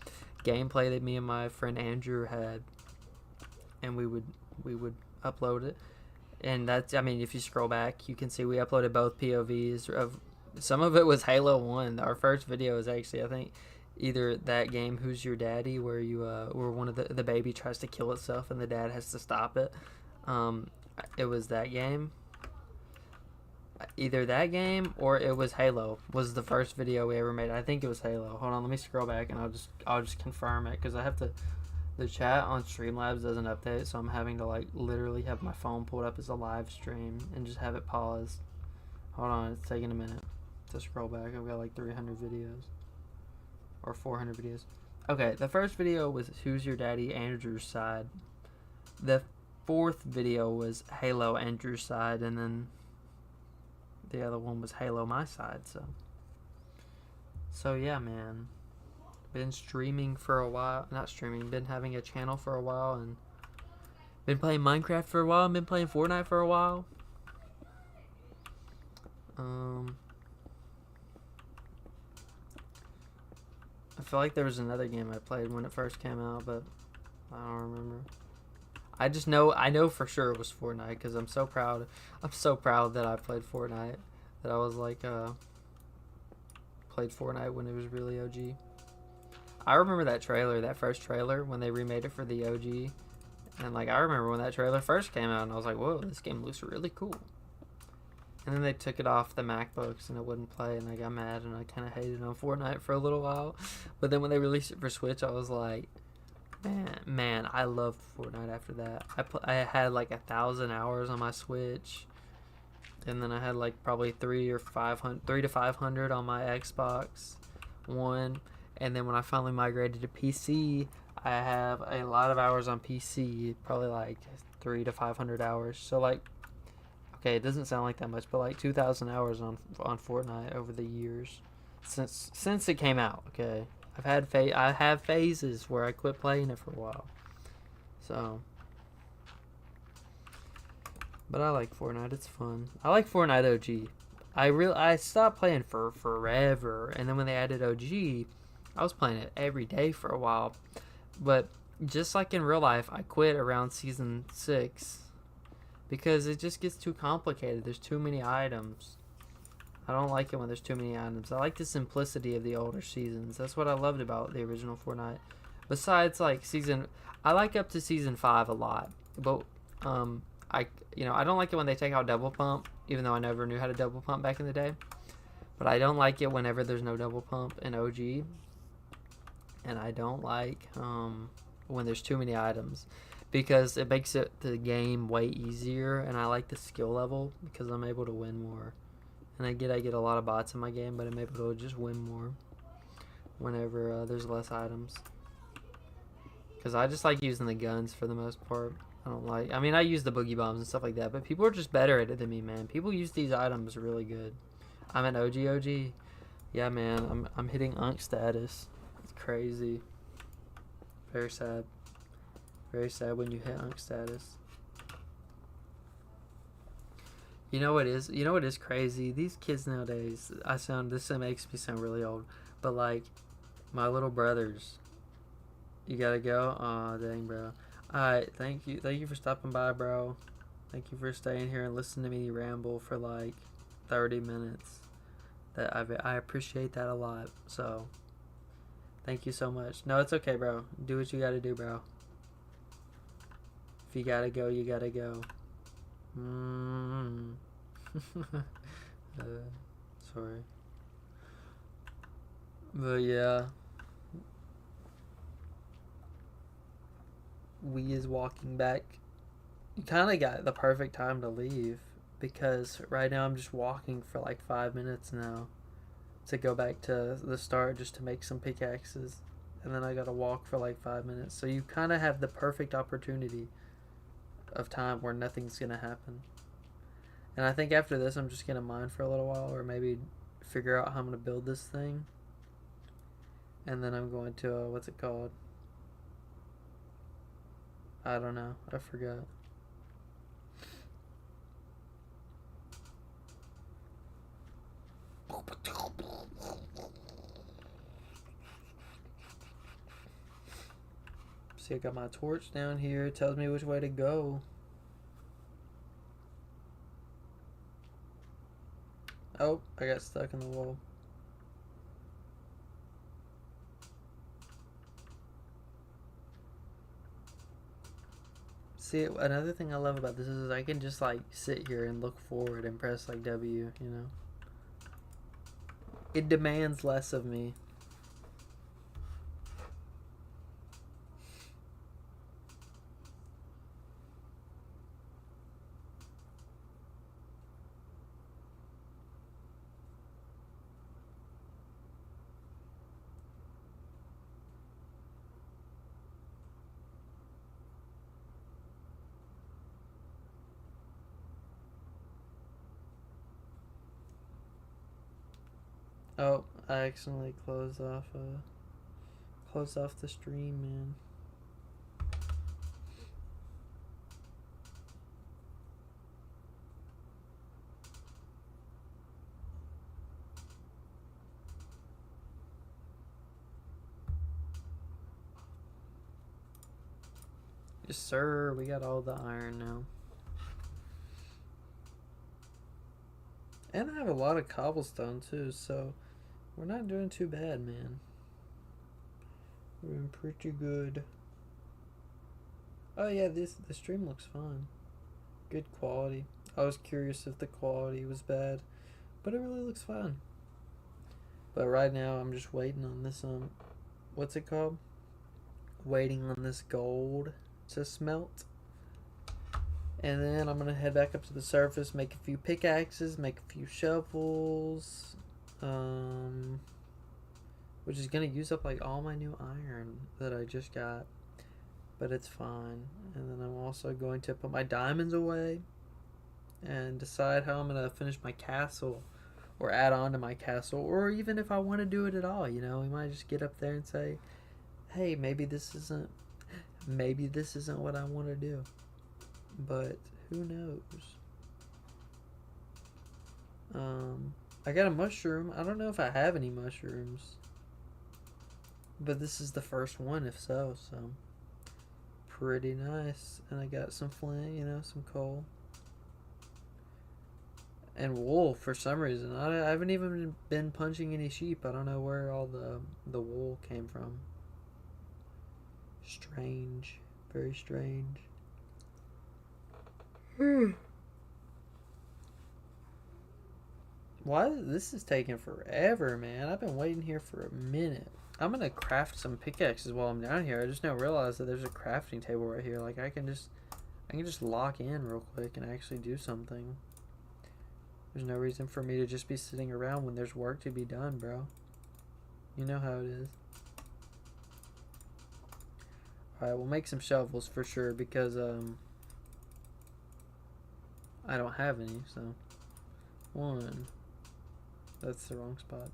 [SPEAKER 1] gameplay that me and my friend Andrew had, and we would upload it. And that's, I mean, if you scroll back, you can see we uploaded both POVs of. Some of it was Halo 1. Our first video was actually, I think, either that game, Who's Your Daddy, where you where one of the baby tries to kill itself and the dad has to stop it. Um, it was that game. Either that game or it was Halo. Was the first video we ever made. I think it was Halo. Hold on, let me scroll back and I'll just confirm it because I have to. The chat on Streamlabs doesn't update, so I'm having to like literally have my phone pulled up as a live stream and just have it paused. Hold on, it's taking a minute to scroll back. I've got like 300 videos or 400 videos. Okay, the first video was Who's Your Daddy? Andrew's Side. The fourth video was Halo Andrew's Side, and then the other one was Halo My Side. So yeah, man. Been streaming for a while. Not streaming. Been having a channel for a while, and been playing Minecraft for a while. And been playing Fortnite for a while. I feel like there was another game I played when it first came out, but I don't remember. I just know, I know for sure it was Fortnite because I'm so proud. I'm so proud that I played Fortnite. That I was like, played Fortnite when it was really OG. I remember that trailer, that first trailer when they remade it for the OG. And like, I remember when that trailer first came out and I was like, whoa, this game looks really cool. And then they took it off the MacBooks and it wouldn't play, and I got mad and I kind of hated on Fortnite for a little while. But then when they released it for Switch, I was like, man, I loved Fortnite after that. I had like 1,000 hours on my Switch, and then I had like probably 3 to 500 on my Xbox One. And then when I finally migrated to PC, I have a lot of hours on PC, probably like 300 to 500 hours. So like, okay, it doesn't sound like that much, but like 2,000 hours on Fortnite over the years since it came out. Okay, I have phases where I quit playing it for a while. So, but I like Fortnite. It's fun. I like Fortnite OG. I stopped playing for forever, and then when they added OG, I was playing it every day for a while. But just like in real life, I quit around season 6 because it just gets too complicated. There's too many items. I don't like it when there's too many items. I like the simplicity of the older seasons. That's what I loved about the original Fortnite. Besides, like I like up to season 5 a lot, but I don't like it when they take out double pump, even though I never knew how to double pump back in the day. But I don't like it whenever there's no double pump in OG, and I don't like when there's too many items, because it makes the game way easier, and I like the skill level because I'm able to win more. And I get a lot of bots in my game, but I'm able to just win more whenever there's less items. Because I just like using the guns for the most part. I use the boogie bombs and stuff like that, but people are just better at it than me, man. People use these items really good. I'm an OG. Yeah, man, I'm hitting Unk status. It's crazy. Very sad. Very sad when you hit Unk status. You know what is crazy? These kids nowadays, this makes me sound really old, but like my little brothers. You gotta go? Aw, dang, bro. Alright, thank you for stopping by, bro. Thank you for staying here and listening to me ramble for like 30 minutes. I appreciate that a lot. So, thank you so much. No, it's okay, bro. Do what you gotta do, bro. If you gotta go, you gotta go. Sorry. But yeah. We is walking back. You kind of got the perfect time to leave, because right now I'm just walking for like 5 minutes now to go back to the start just to make some pickaxes, and then I gotta walk for like 5 minutes. So you kind of have the perfect opportunity of time where nothing's gonna happen. And I think after this I'm just gonna mine for a little while, or maybe figure out how I'm gonna build this thing, and then I'm going to what's it called? I don't know. I forgot. See, I got my torch down here. It tells me which way to go. Oh, I got stuck in the wall. See, another thing I love about this is I can just like sit here and look forward and press like W, you know? It demands less of me. Oh, I accidentally closed off the stream, man. Yes, sir. We got all the iron now. And I have a lot of cobblestone too, so we're not doing too bad, man. We're doing pretty good. Oh yeah, the stream looks fine. Good quality. I was curious if the quality was bad, but it really looks fine. But right now I'm just waiting on this what's it called? Waiting on this gold to smelt. And then I'm gonna head back up to the surface, make a few pickaxes, make a few shovels, which is gonna use up like all my new iron that I just got, but it's fine. And then I'm also going to put my diamonds away and decide how I'm gonna finish my castle or add on to my castle, or even if I want to do it at all, you know, we might just get up there and say, hey, maybe this isn't what I want to do. But who knows? I got a mushroom. I don't know if I have any mushrooms, but this is the first one, if so. So pretty nice. And I got some flint, you know, some coal, and wool. For some reason, I haven't even been punching any sheep. I don't know where all the wool came from. Strange, very strange. Why this is taking forever, man? I've been waiting here for a minute. I'm gonna craft some pickaxes while I'm down here. I just now realized that there's a crafting table right here. Like I can just lock in real quick and actually do something. There's no reason for me to just be sitting around when there's work to be done, bro. You know how it is. Alright, we'll make some shovels for sure because I don't have any, so one. That's the wrong spot.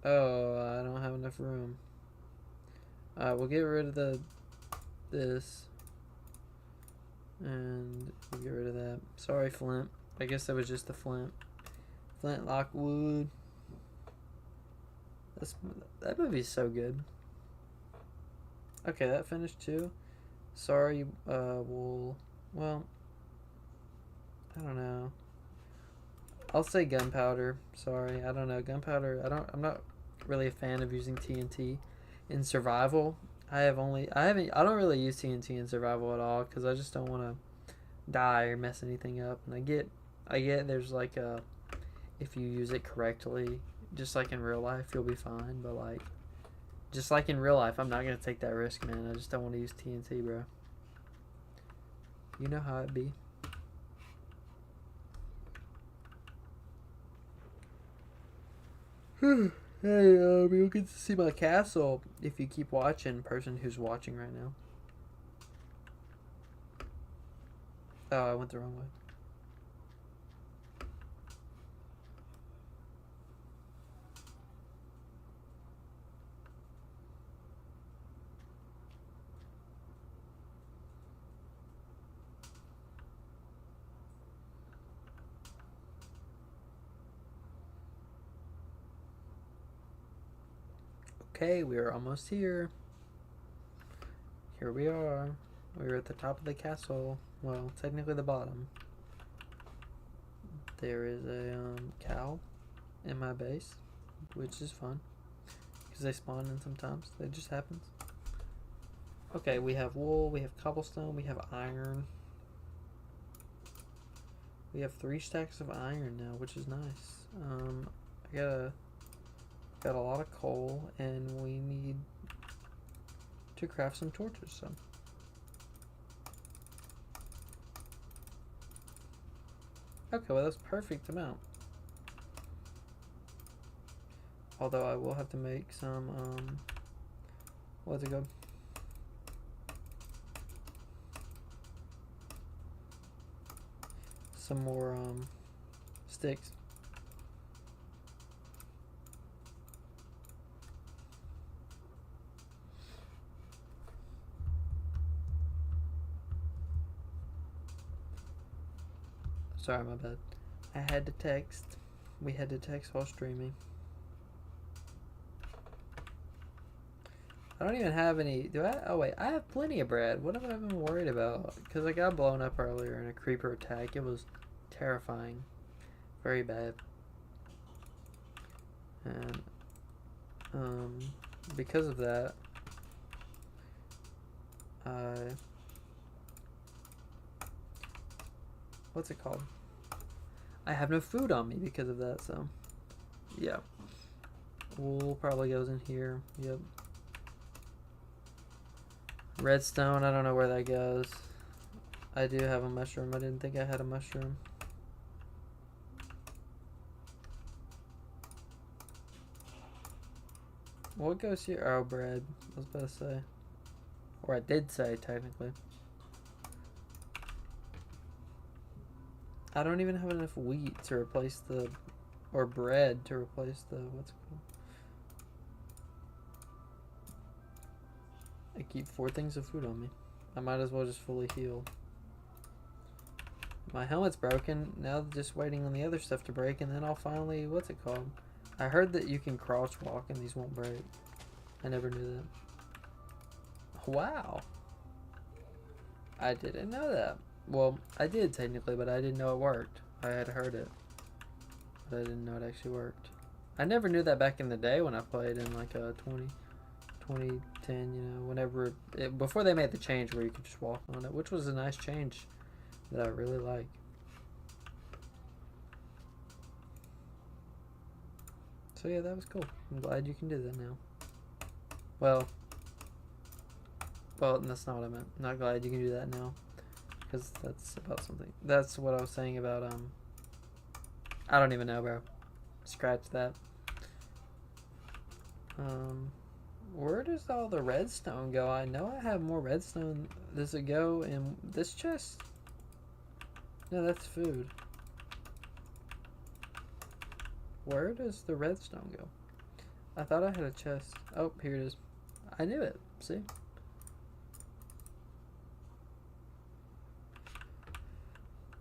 [SPEAKER 1] Oh, I don't have enough room. Alright, we'll get rid of this. And we'll get rid of that. Sorry, flint. I guess that was just the flint. Flintlock wood. That movie's so good. Okay, that finished too. Sorry, wool. Well, I don't know. I'll say gunpowder. Sorry, I don't know. Gunpowder. I'm not really a fan of using TNT in survival. I don't really use TNT in survival at all because I just don't want to die or mess anything up. And I get there's like if you use it correctly, just like in real life, you'll be fine. But like, just like in real life, I'm not gonna take that risk, man. I just don't want to use TNT, bro. You know how it be. Hey, you'll get to see my castle if you keep watching, person who's watching right now. Oh, I went the wrong way. Okay, we are almost here. Here we are. We're at the top of the castle. Well, technically the bottom. There is a cow in my base, which is fun. because they spawn in sometimes. It just happens. Okay, we have wool, we have cobblestone, we have iron. We have 3 stacks of iron now, which is nice. I got a lot of coal, and we need to craft some torches. So, okay, well that's perfect amount. Although I will have to make some what's it called? Some more sticks. Sorry, my bad. I had to text. We had to text while streaming. I don't even have any. Do I? Oh wait, I have plenty of bread. What have I been worried about? Because I got blown up earlier in a creeper attack. It was terrifying, very bad. And because of that, what's it called? I have no food on me because of that. So, yeah. Wool probably goes in here. Yep. Redstone, I don't know where that goes. I do have a mushroom. I didn't think I had a mushroom. What goes here? Oh, bread. I was about to say. Or I did say, technically. I don't even have enough wheat to replace the... Or bread to replace the... What's it called? I keep 4 things of food on me. I might as well just fully heal. My helmet's broken. Now just waiting on the other stuff to break, and then I'll finally... What's it called? I heard that you can crouch walk and these won't break. I never knew that. Wow. I didn't know that. Well, I did technically, but I didn't know it worked. I had heard it, but I didn't know it actually worked. I never knew that back in the day when I played in like 2010, you know, whenever before they made the change where you could just walk on it, which was a nice change that I really like. So yeah, that was cool. I'm glad you can do that now. Well, that's not what I meant. I'm not glad you can do that now, because that's about something. That's what I was saying about I don't even know, bro. Scratch that. Where does all the redstone go? I know I have more redstone. Does it go in this chest? No, that's food. Where does the redstone go? I thought I had a chest. Oh, here it is. I knew it. See?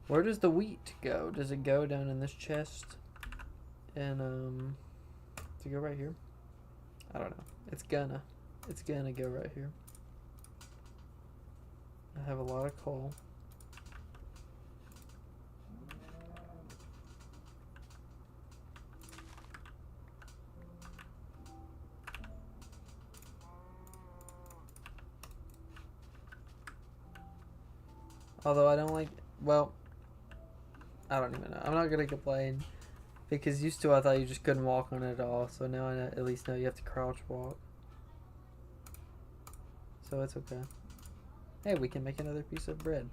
[SPEAKER 1] Where does the wheat go? Does it go down in this chest? And does it go right here? I don't know. It's gonna go right here. I have a lot of coal. Although I don't like, well, I don't even know. I'm not gonna complain, because used to I thought you just couldn't walk on it at all. So now I at least know you have to crouch walk. So it's okay. Hey, we can make another piece of bread.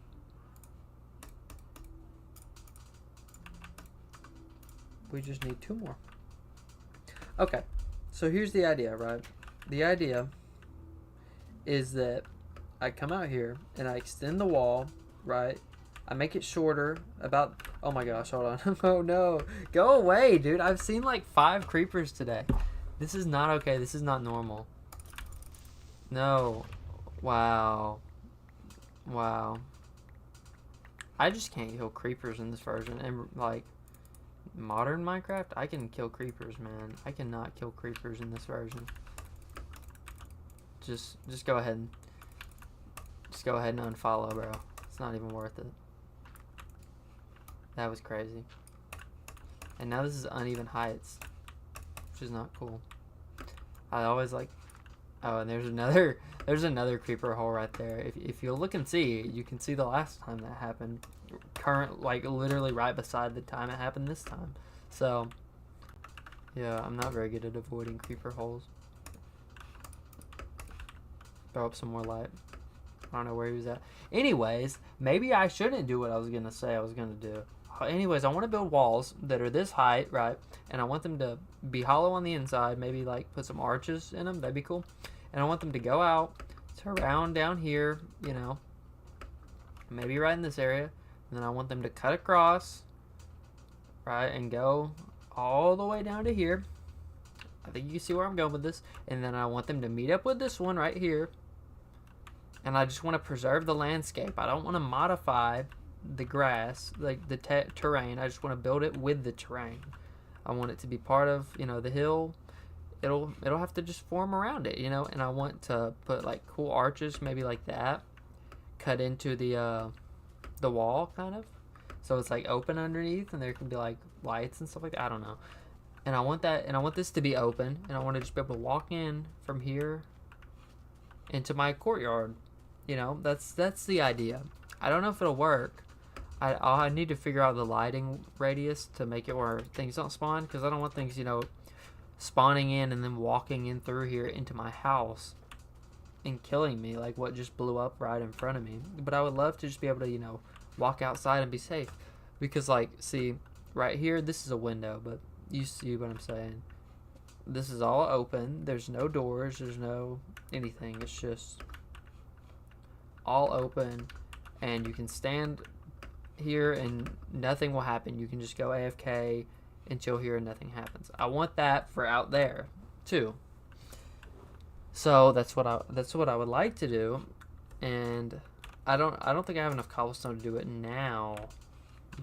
[SPEAKER 1] We just need 2 more. Okay, so here's the idea, right? The idea is that I come out here and I extend the wall, right? I make it shorter, about... Oh my gosh, hold on. Oh no. Go away, dude. I've seen like 5 creepers today. This is not okay. This is not normal. No. Wow. Wow. I just can't kill creepers in this version. And like, modern Minecraft, I can kill creepers, man. I cannot kill creepers in this version. Just go ahead and... Just go ahead and unfollow, bro. It's not even worth it. That was crazy. And now this is uneven heights, which is not cool. I always like. Oh, and there's another creeper hole right there. If you look and see, you can see the last time that happened. Current, like literally right beside the time it happened this time. So, yeah, I'm not very good at avoiding creeper holes. Throw up some more light. I don't know where he was at. Anyways, maybe I shouldn't do what I was gonna say I was gonna do. Anyways, I want to build walls that are this height, right? And I want them to be hollow on the inside. Maybe like put some arches in them. That'd be cool. And I want them to go out to around down here, you know, maybe right in this area. And then I want them to cut across, right, and go all the way down to here. I think you can see where I'm going with this. And then I want them to meet up with this one right here. And I just want to preserve the landscape. I don't want to modify the grass, like the terrain. I just want to build it with the terrain. I want it to be part of, you know, the hill. It'll have to just form around it, you know. And I want to put like cool arches, maybe like that, cut into the wall kind of, so it's like open underneath, and there can be like lights and stuff like that. I don't know. And I want that, and I want this to be open, and I want to just be able to walk in from here into my courtyard. You know, that's the idea. I don't know if it'll work. I need to figure out the lighting radius to make it where things don't spawn, because I don't want things, you know, spawning in and then walking in through here into my house and killing me, like what just blew up right in front of me. But I would love to just be able to, you know, walk outside and be safe. Because, like, see, right here, this is a window, but you see what I'm saying. This is all open. There's no doors. There's no anything. It's just all open, and you can stand here and nothing will happen. You can just go AFK and chill here and nothing happens. I want that for out there too. So that's what I would like to do, and I don't think I have enough cobblestone to do it now,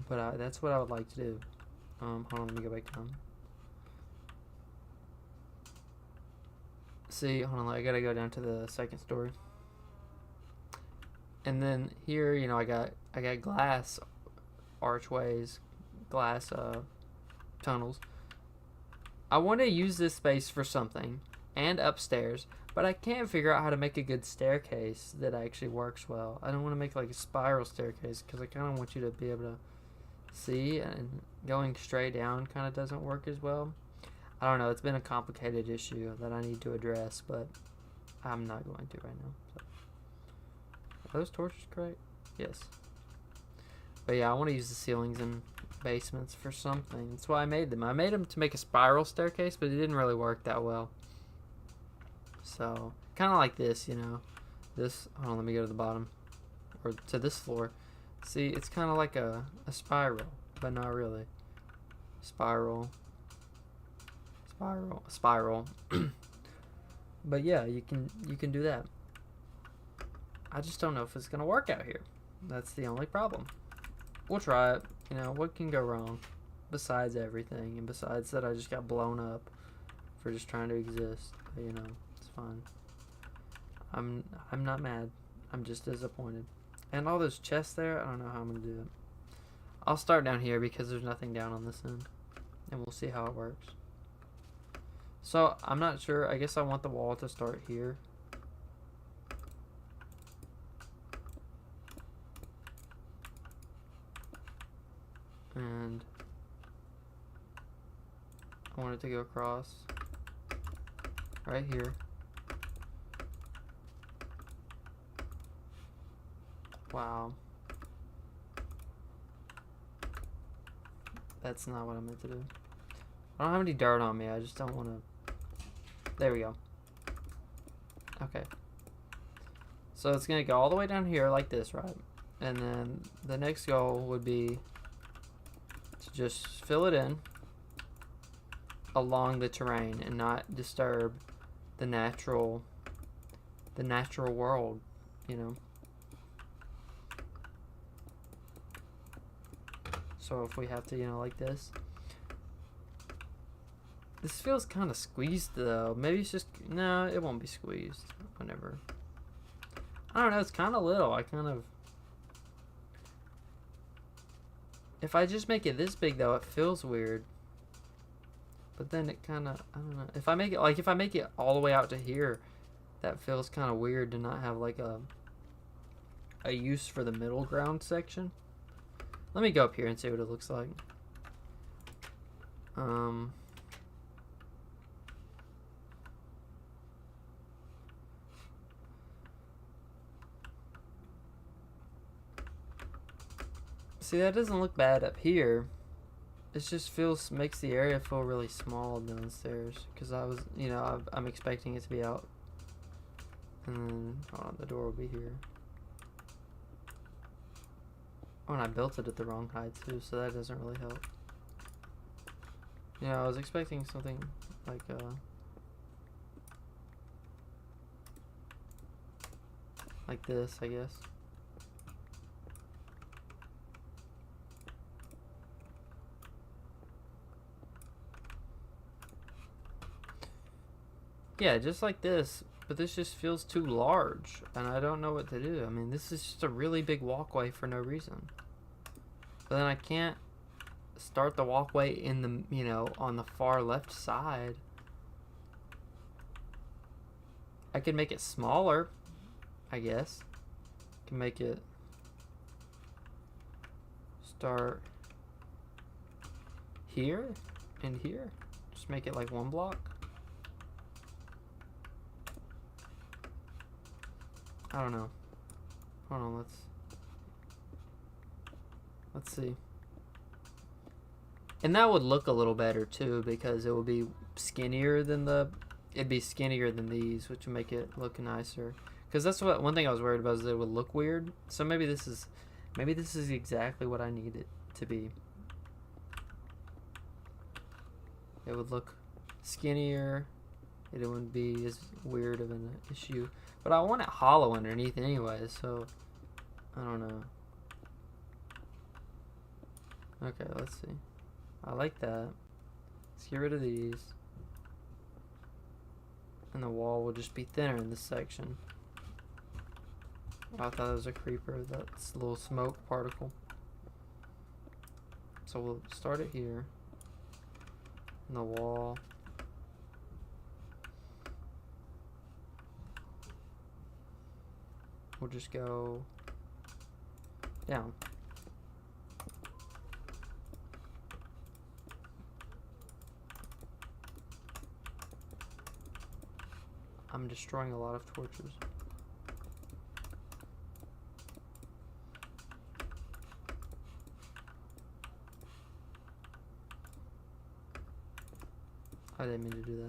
[SPEAKER 1] but that's what I would like to do. Hold on, let me go back down. See, hold on, I gotta go down to the second story. And then here, you know, I got glass archways, glass tunnels. I want to use this space for something, and upstairs, but I can't figure out how to make a good staircase that actually works well. I don't want to make like a spiral staircase, because I kind of want you to be able to see, and going straight down kind of doesn't work as well. I don't know, it's been a complicated issue that I need to address, but I'm not going to right now. So. Are those torches correct? Yes. But yeah, I want to use the ceilings and basements for something. That's why I made them. I made them to make a spiral staircase, but it didn't really work that well. So, kind of like this, you know. This, hold on, let me go to the bottom. Or to this floor. See, it's kind of like a spiral, but not really. Spiral. Spiral. Spiral. But yeah, you can do that. I just don't know if it's going to work out here. That's the only problem. We'll try it. You know, what can go wrong? Besides everything, and besides that I just got blown up for just trying to exist. But, you know, it's fine. I'm not mad. I'm just disappointed. And all those chests there, I don't know how I'm going to do it. I'll start down here because there's nothing down on this end. And we'll see how it works. So, I'm not sure. I guess I want the wall to start here. And I want it to go across right here. Wow. That's not what I meant to do. I don't have any dirt on me. I just don't want to. There we go. Okay. So it's going to go all the way down here like this, right? And then the next goal would be to just fill it in along the terrain and not disturb the natural world, you know. So if we have to, you know, like this. This feels kind of squeezed though. Maybe it's just, no, it won't be squeezed. Whenever. I don't know, it's kind of little. If I just make it this big though, it feels weird. But then it kind of, I don't know. If I make it, like, if I make it all the way out to here, that feels kind of weird to not have, like, a use for the middle ground section. Let me go up here and see what it looks like. See, that doesn't look bad up here. It just makes the area feel really small downstairs. Because I was, you know, I'm expecting it to be out. And then, hold on, the door will be here. Oh, and I built it at the wrong height too, so that doesn't really help. Yeah, I was expecting something like this, I guess. Yeah, just like this, but this just feels too large, and I don't know what to do. I mean, this is just a really big walkway for no reason. But then I can't start the walkway in the, you know, on the far left side. I could make it smaller, I guess. I can make it start here and here. Just make it like one block. I don't know. Hold on, let's see. And that would look a little better too, because it would be skinnier than it'd be skinnier than these, which would make it look nicer. Because that's what one thing I was worried about, is that it would look weird. So maybe this is exactly what I need it to be. It would look skinnier. It wouldn't be as weird of an issue. But I want it hollow underneath anyway, so I don't know. Okay, let's see. I like that. Let's get rid of these. And the wall will just be thinner in this section. I thought it was a creeper. That's a little smoke particle. So we'll start it here. And the wall. We'll just go down. I'm destroying a lot of torches. I didn't mean to do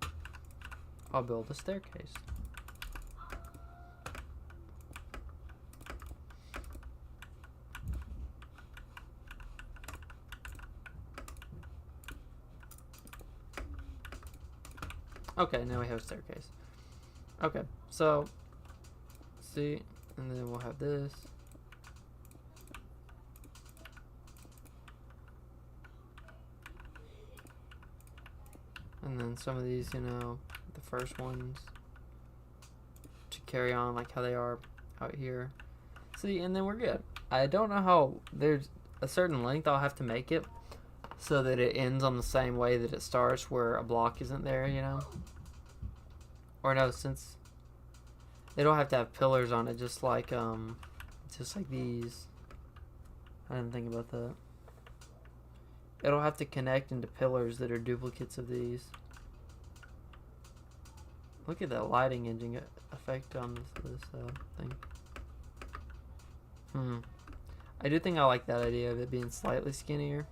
[SPEAKER 1] that. I'll build a staircase. Okay, now we have a staircase. Okay, so, see, and then we'll have this. And then some of these, you know, the first ones to carry on like how they are out here. See, and then we're good. I don't know how, there's a certain length I'll have to make it so that it ends on the same way that it starts, where a block isn't there, you know? Or no, since they don't have to have pillars on it, just like these. I didn't think about that. It'll have to connect into pillars that are duplicates of these. Look at that lighting engine effect on this thing. I do think I like that idea of it being slightly skinnier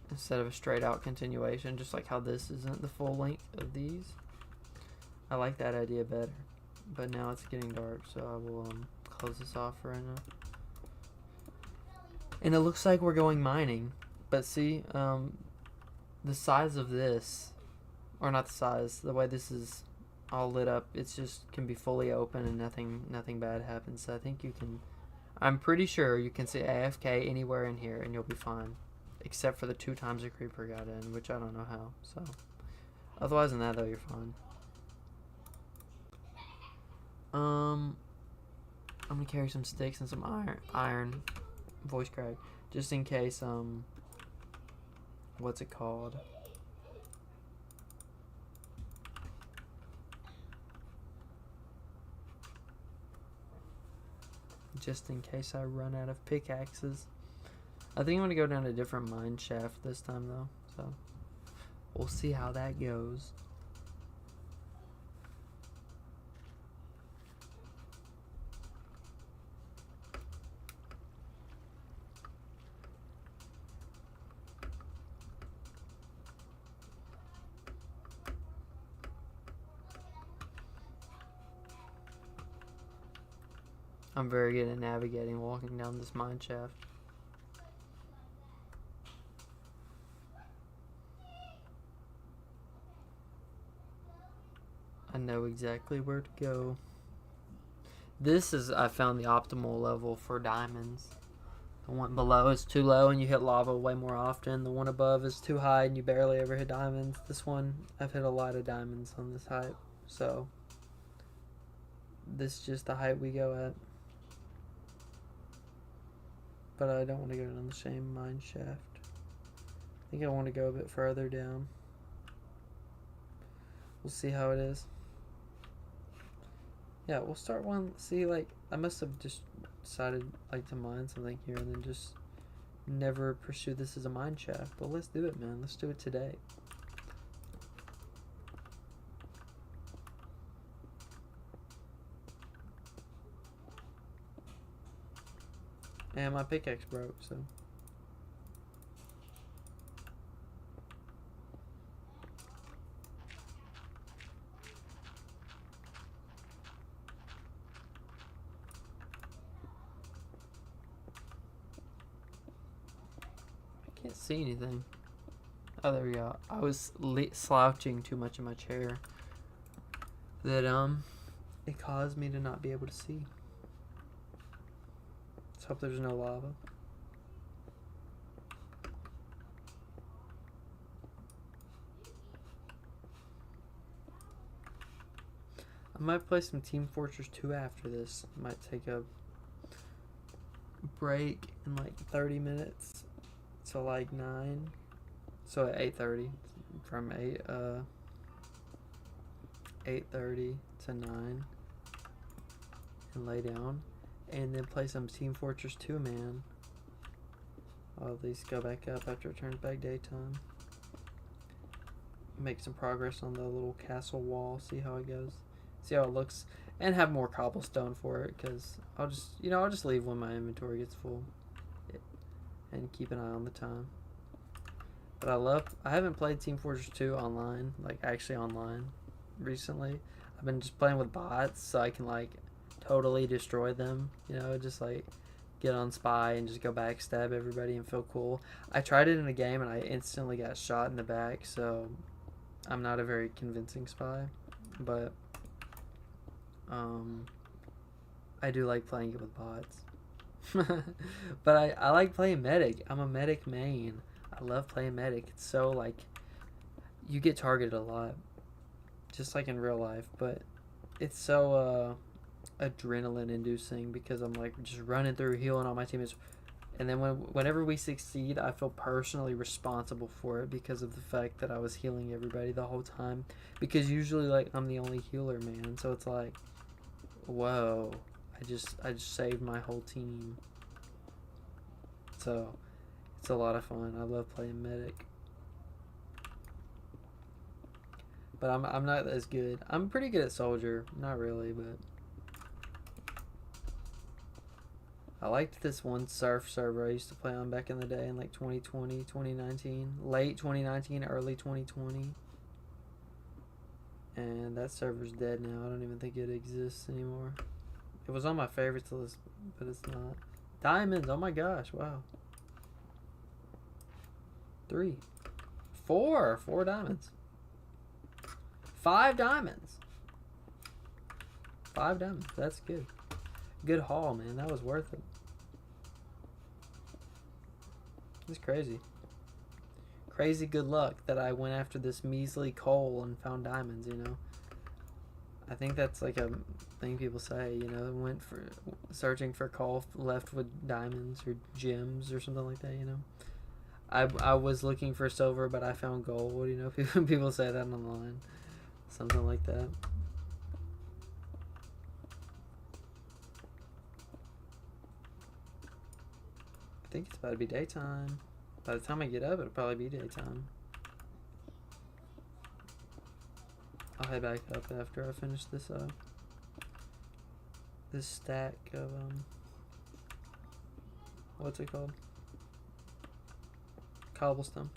[SPEAKER 1] instead of a straight out continuation, just like how this isn't the full length of these. I like that idea better. But now it's getting dark, so I will close this off for right now. And it looks like we're going mining. But see, the size of this, or not the size, the way this is all lit up, it's just can be fully open and nothing bad happens. So I think you can, I'm pretty sure you can see AFK anywhere in here and you'll be fine. Except for the 2 times a creeper got in, which I don't know how. So otherwise than that though, you're fine. I'm gonna carry some sticks and some iron voice crack, just in case what's it called? Just in case I run out of pickaxes. I think I'm going to go down a different mine shaft this time, though. So, we'll see how that goes. I'm very good at navigating walking down this mine shaft. I know exactly where to go. This is, I found the optimal level for diamonds. The one below is too low and you hit lava way more often. The one above is too high and you barely ever hit diamonds. This one, I've hit a lot of diamonds on this height. So, this is just the height we go at. But I don't want to go down the same mine shaft. I think I want to go a bit further down. We'll see how it is. Yeah, we'll start one. See, like, I must have just decided, like, to mine something here and then just never pursue this as a mine shaft. But let's do it, man. Let's do it today. And my pickaxe broke, so. I can't see anything. Oh, there we go. I was slouching too much in my chair. That, it caused me to not be able to see. Let's hope there's no lava. I might play some Team Fortress 2 after this. Might take a break in like 30 minutes to like 9. So at 8:30, from 8:30 to 9, and lay down, and then play some Team Fortress 2, man. I'll at least go back up after it turns back daytime. Make some progress on the little castle wall, see how it goes, see how it looks, and have more cobblestone for it, because I'll just leave when my inventory gets full, and keep an eye on the time. But I haven't played Team Fortress 2 online, like actually online, recently. I've been just playing with bots so I can like totally destroy them, just like get on spy and just go backstab everybody and feel cool. I tried it in a game and I instantly got shot in the back, so I'm not a very convincing spy, but I do like playing it with bots. But I like playing medic. I'm a medic main. I love playing medic. It's so like you get targeted a lot, just like in real life, but it's so adrenaline inducing because I'm like just running through healing all my teammates, and then whenever we succeed, I feel personally responsible for it because of the fact that I was healing everybody the whole time, because usually like I'm the only healer, man, so it's like, whoa, I just saved my whole team. So it's a lot of fun. I love playing medic. But I'm not as good. I'm pretty good at soldier. Not really, but I liked this one surf server I used to play on back in the day in like 2020, 2019. Late 2019, early 2020. And that server's dead now. I don't even think it exists anymore. It was on my favorites list, but it's not. Diamonds, oh my gosh, wow. 3. 4 diamonds. 5 diamonds. 5 diamonds. That's good. Good haul, man. That was worth it. It's crazy. Crazy good luck that I went after this measly coal and found diamonds, I think that's like a thing people say, went for searching for coal, left with diamonds or gems or something like that, I was looking for silver, but I found gold. You know, people say that online, something like that. I think it's about to be daytime. By the time I get up, it'll probably be daytime. I'll head back up after I finish this this stack of what's it called? Cobblestone.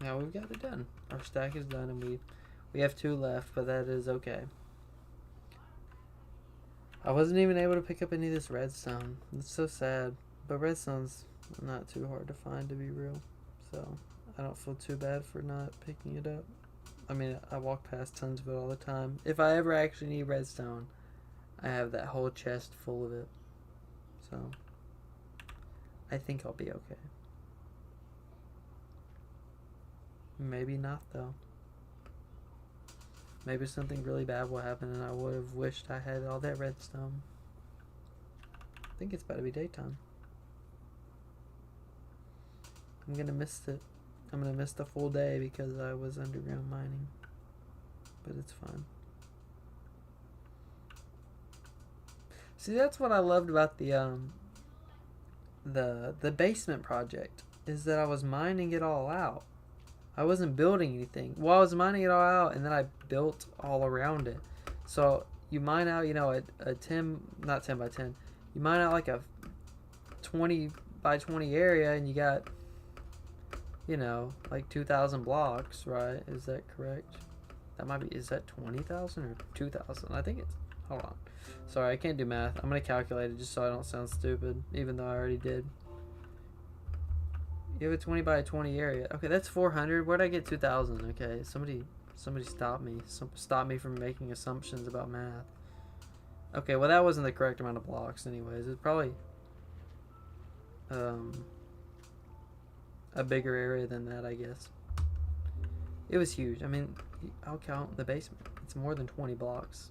[SPEAKER 1] Now we've got it done. Our stack is done, and we have 2 left, but that is okay. I wasn't even able to pick up any of this redstone. It's so sad, but redstone's not too hard to find, to be real, so I don't feel too bad for not picking it up. I mean, I walk past tons of it all the time. If I ever actually need redstone, I have that whole chest full of it, so I think I'll be okay. Maybe not, though. Maybe something really bad will happen and I would have wished I had all that redstone. I think it's about to be daytime. I'm gonna miss it. I'm gonna miss the full day because I was underground mining. But it's fine. See, that's what I loved about the basement project, is that I was mining it all out. I wasn't building anything. Well, I was mining it all out, and then I built all around it. So you mine out, you know, a 10, not 10 by 10. You mine out like a 20 by 20 area, and you got, you know, like 2,000 blocks, right? Is that correct? That might be, is that 20,000 or 2,000? I think it's, hold on. Sorry, I can't do math. I'm going to calculate it just so I don't sound stupid, even though I already did. You have a 20 by 20 area. Okay, that's 400. Where'd I get 2,000? Okay, somebody stop me. Stop me from making assumptions about math. Okay, well that wasn't the correct amount of blocks anyways. It's probably a bigger area than that, I guess. It was huge. I mean, I'll count the basement. It's more than 20 blocks.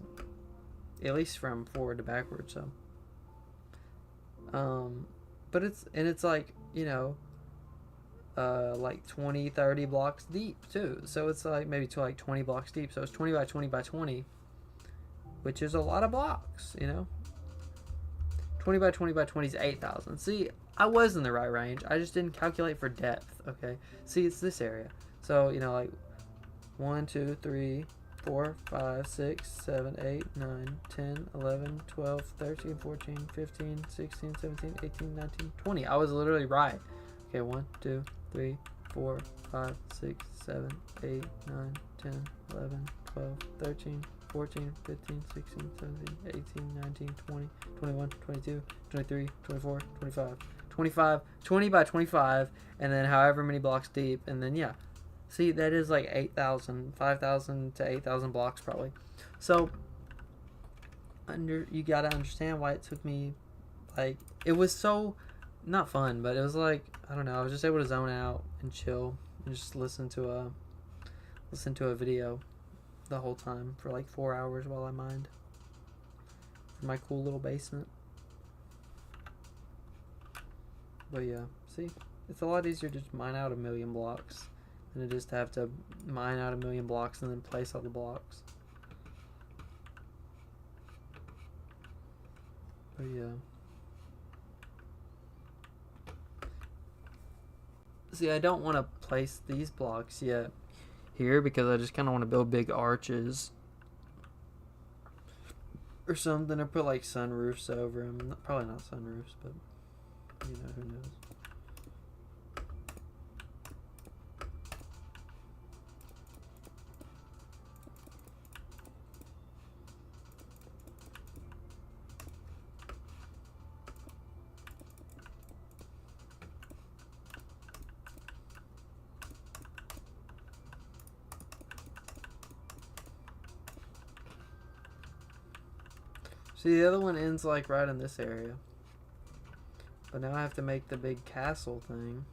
[SPEAKER 1] At least from forward to backward, so. But it's like, you know, like 20, 30 blocks deep too. So it's like maybe to like 20 blocks deep. So it's 20 by 20 by 20, which is a lot of blocks, you know. 20 by 20 by 20 is 8,000. See, I was in the right range. I just didn't calculate for depth, okay? See, it's this area. So, you know, like 1, 2, 3, 4, 5, 6, 7, 8, 9, 10, 11, 12, 13, 14, 15, 16, 17, 18, 19, 20. I was literally right. Okay, 1, 2, 3, 4, 5, 6, 7, 8, 9, 10, 11, 12, 13, 14, 15, 16, 17, 18, 19, 20, 21, 22, 23, 24, 25. 25, 20 by 25, and then however many blocks deep, and then yeah. See, that is like 8,000, 5,000 to 8,000 blocks probably. So, you gotta understand why it took me, like, it was so, not fun, but it was like, I don't know, I was just able to zone out and chill and just listen to a video the whole time for like 4 hours while I mined for my cool little basement. But yeah, see, it's a lot easier to just mine out 1,000,000 blocks than it is to have to mine out 1,000,000 blocks and then place all the blocks. But yeah. See, I don't want to place these blocks yet here because I just kind of want to build big arches or something, or put like sunroofs over them. Probably not sunroofs, but you know, who knows. See, the other one ends like right in this area. But now I have to make the big castle thing.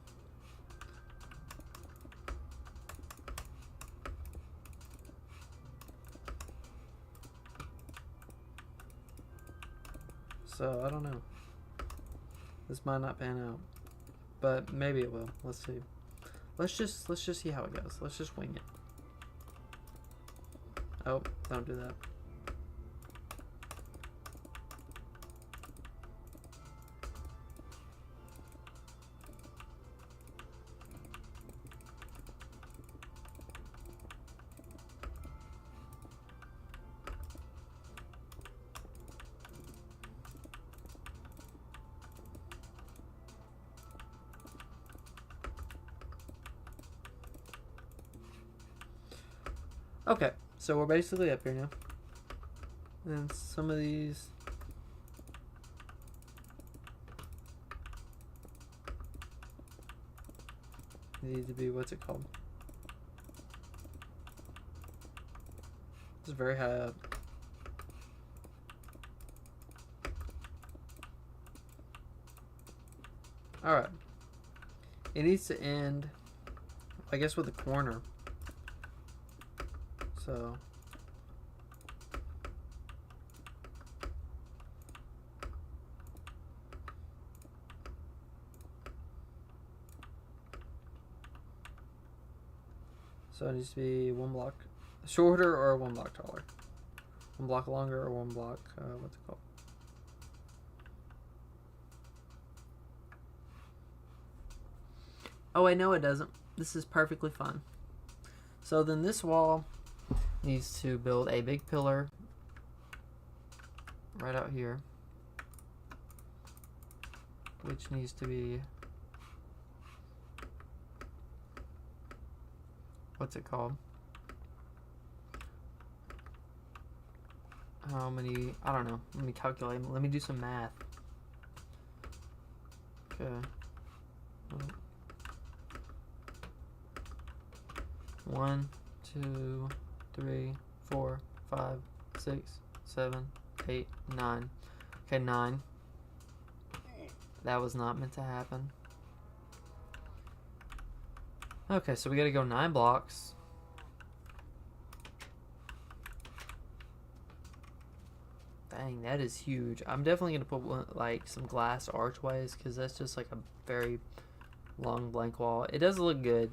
[SPEAKER 1] So, I don't know. This might not pan out. But maybe it will. Let's see. Let's just see how it goes. Let's just wing it. Oh, don't do that. Okay, so we're basically up here now. And some of these... need to be, what's it called? It's very high up. Alright. It needs to end, I guess, with a corner. So... So it needs to be one block shorter or one block taller. One block longer or one block, what's it called? Oh wait, no it doesn't. This is perfectly fine. So then this wall needs to build a big pillar right out here, which needs to be, what's it called? How many, I don't know. Let me calculate. Let me do some math. Okay. 1, 2, 3, 4, 5, 6, 7, 8, 9. Okay, 9. That was not meant to happen. Okay, so we gotta go 9 blocks. Dang, that is huge. I'm definitely gonna put one, like some glass archways, because that's just like a very long blank wall. It does look good.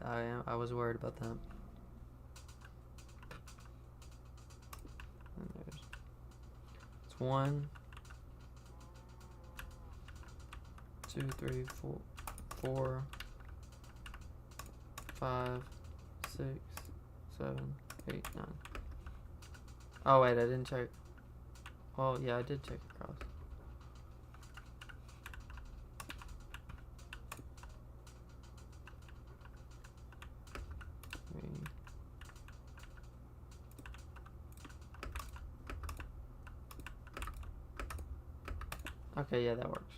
[SPEAKER 1] I was worried about that. And it's 1, 2, 3, 4, 5, 6, 7, 8, 9. Oh wait, I didn't check. Well, yeah, I did check across. Okay, yeah, that works.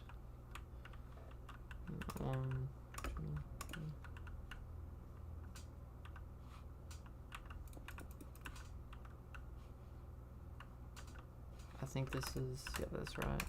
[SPEAKER 1] 1, 2, 3. I think this is, yeah, that's right.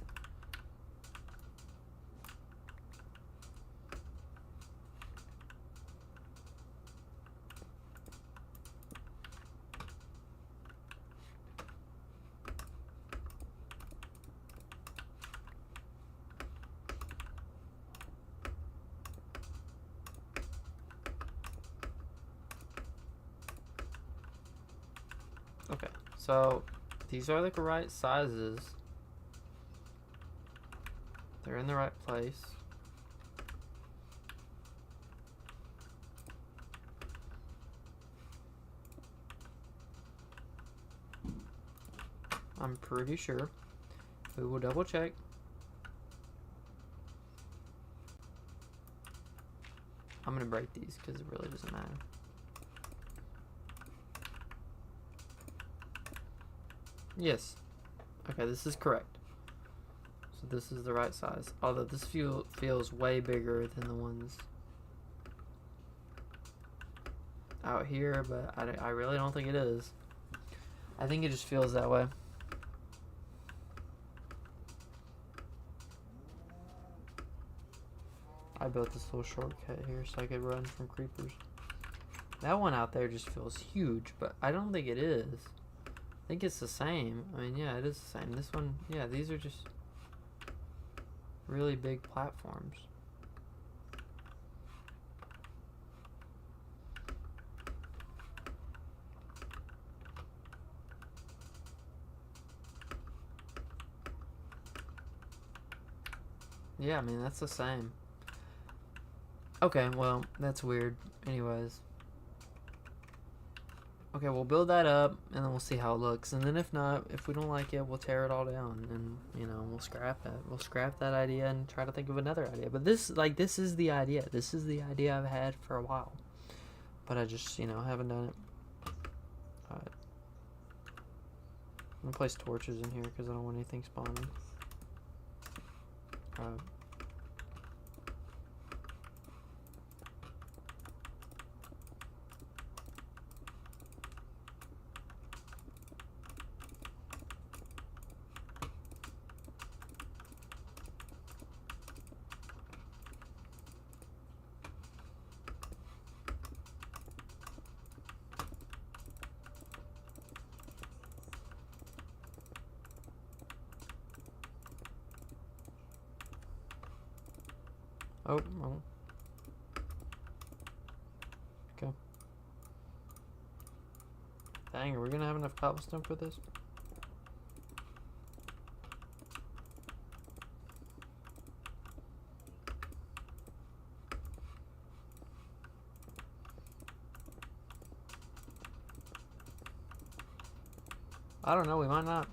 [SPEAKER 1] Okay, so these are the right sizes. They're in the right place. I'm pretty sure. We will double check. I'm gonna break these because it really doesn't matter. Yes. Okay, this is correct. So this is the right size. Although this feels way bigger than the ones out here, but I really don't think it is. I think it just feels that way. I built this little shortcut here so I could run from creepers. That one out there just feels huge, but I don't think it is. I think it's the same. I mean, yeah, it is the same. This one, yeah, these are just really big platforms. Yeah, I mean, that's the same. Okay, well, that's weird. Anyways. Okay, we'll build that up, and then we'll see how it looks. And then if not, if we don't like it, we'll tear it all down, and, you know, we'll scrap it. We'll scrap that idea and try to think of another idea. But this, like, this is the idea. This is the idea I've had for a while. But I just, you know, haven't done it. Alright. I'm gonna place torches in here because I don't want anything spawning. Alright. Oh, well. Okay. Dang, are we gonna have enough cobblestone for this? I don't know, we might not.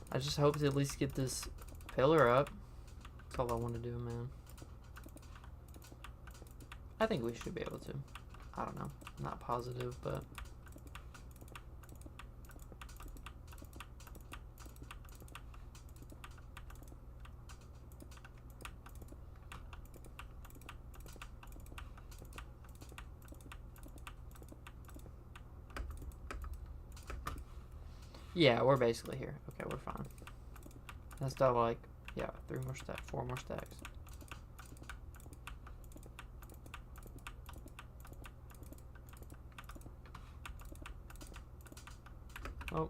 [SPEAKER 1] I just hope to at least get this pillar up. That's all I want to do, man. I think we should be able to. I don't know. I'm not positive, but... yeah, we're basically here. Okay, we're fine. That's still like, yeah, 3 more stacks, 4 more stacks. Oh.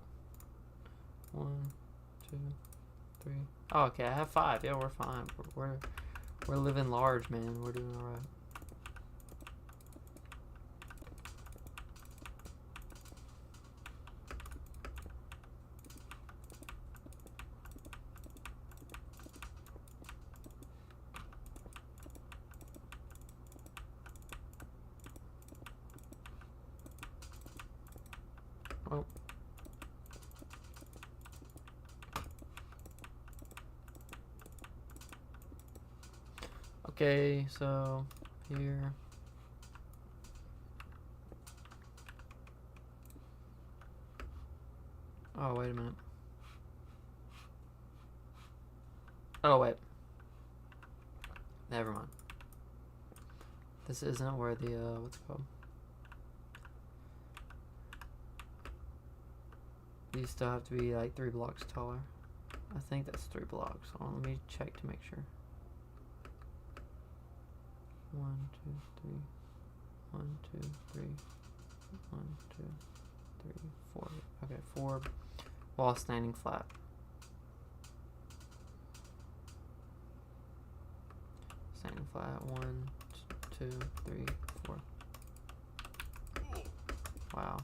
[SPEAKER 1] 1, 2, 3. Oh, okay, I have 5. Yeah, we're fine. We're living large, man. We're doing alright. Oh. Okay, so here. Oh, wait a minute. Oh, wait. Never mind. This isn't where the, what's it called? These still have to be like 3 blocks taller. I think that's 3 blocks. Hold on, let me check to make sure. 1, 2, 3. 1, 2, 3. 1, 2, 3, 4. Okay, 4 while standing flat. Standing flat. 1, 2, 3, 4. Wow.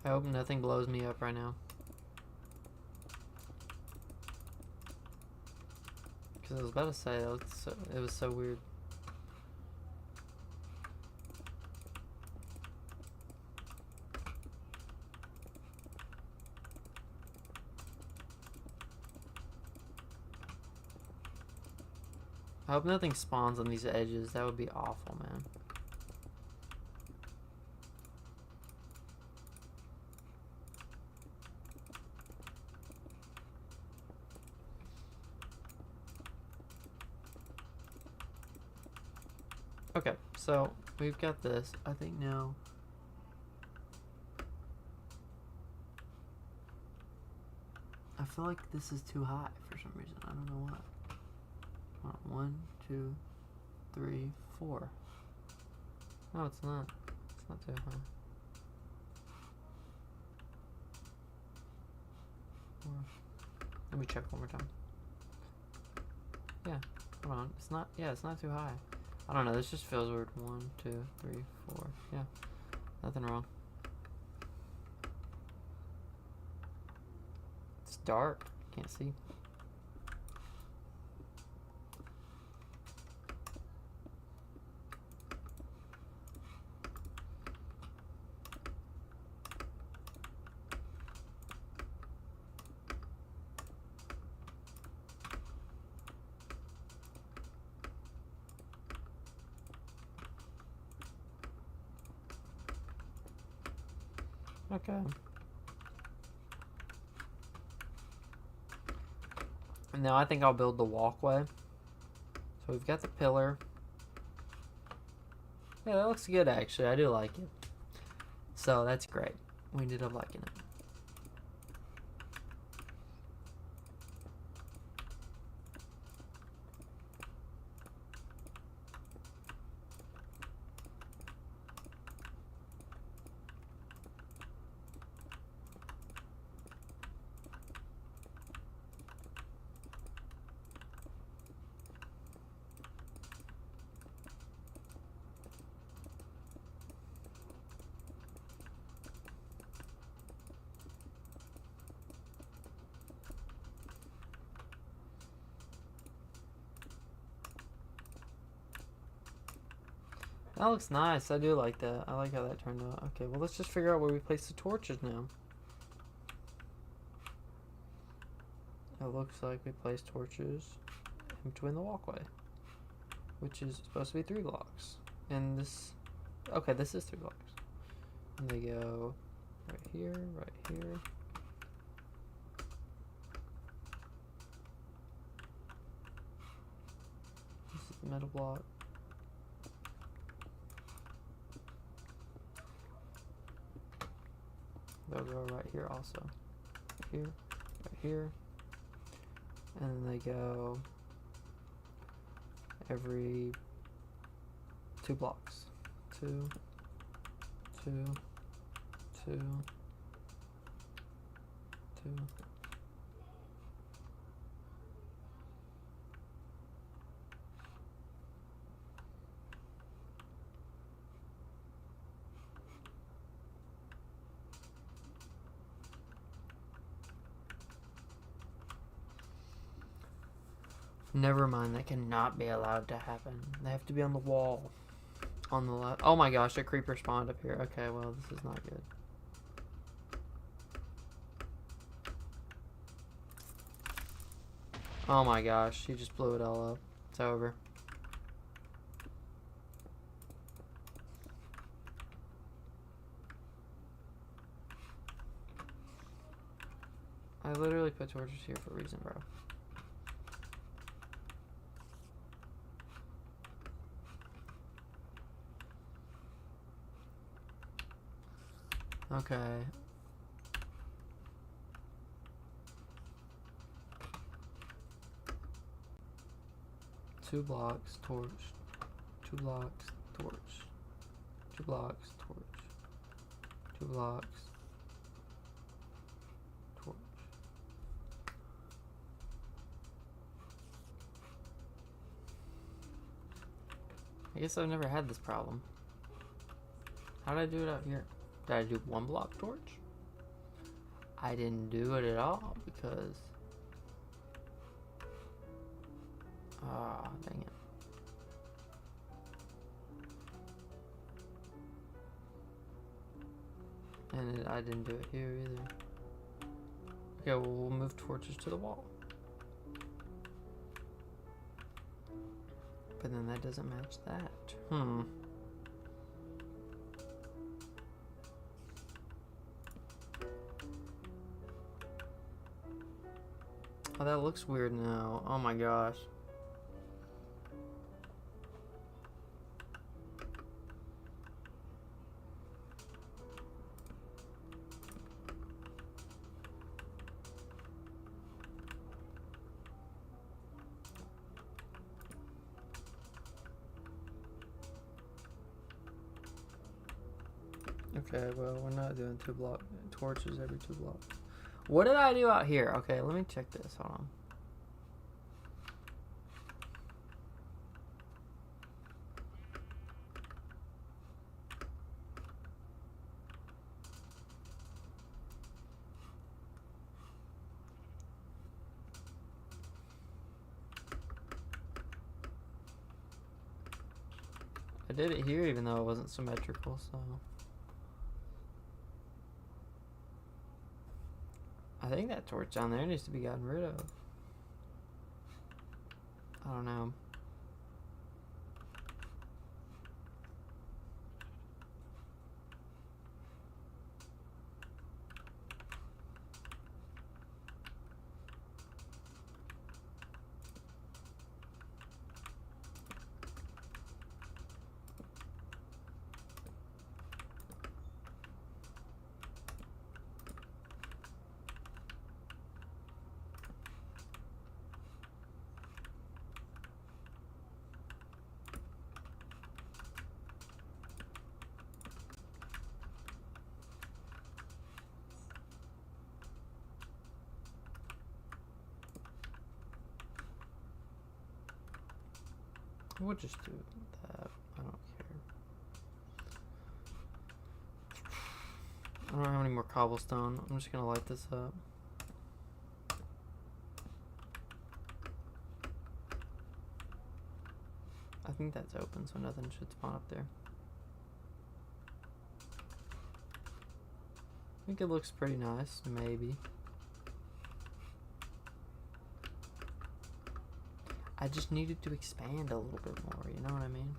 [SPEAKER 1] I hope nothing blows me up right now. Because I was about to say, it was so weird. I hope nothing spawns on these edges. That would be awful, man. Okay, so we've got this. I think now. I feel like this is too high for some reason. I don't know why. 1, 2, 3, 4. No, it's not. It's not too high. 4. Let me check one more time. Yeah, hold on. It's not. Yeah, it's not too high. I don't know. This just feels weird. 1, 2, 3, 4. Yeah, nothing wrong. It's dark. Can't see. Okay. And now I think I'll build the walkway. So we've got the pillar. Yeah, that looks good actually. I do like it. So that's great. We ended up liking it. That looks nice. I do like that. I like how that turned out. Okay, well, let's just figure out where we place the torches now. It looks like we place torches in between the walkway, which is supposed to be 3 blocks. And this... Okay, this is 3 blocks. And they go right here, right here. This is the middle block. They'll go right here also. Here, right here. And then they go every 2 blocks. 2, 2, 2, 2. Never mind, that cannot be allowed to happen. They have to be on the wall. On the left. Oh my gosh, a creeper spawned up here. Okay, well, this is not good. Oh my gosh, he just blew it all up. It's over. I literally put torches here for a reason, bro. Okay. Two blocks, torch. 2 blocks, torch. 2 blocks, torch. 2 blocks, torch. I guess I've never had this problem. How did I do it out here? Did I do 1 block torch? I didn't do it at all because... Ah, dang it. And I didn't do it here either. Okay, well, we'll move torches to the wall. But then that doesn't match that. Oh, that looks weird now. Oh my gosh. Okay, well, we're not doing 2 block torches every 2 blocks. What did I do out here? Okay, let me check this. Hold on. I did it here even though it wasn't symmetrical, so... I think that torch down there needs to be gotten rid of. I don't know. We'll just do that. I don't care. I don't have any more cobblestone. I'm just gonna light this up. I think that's open, so nothing should spawn up there. I think it looks pretty nice, maybe. I just needed to expand a little bit more, you know what I mean?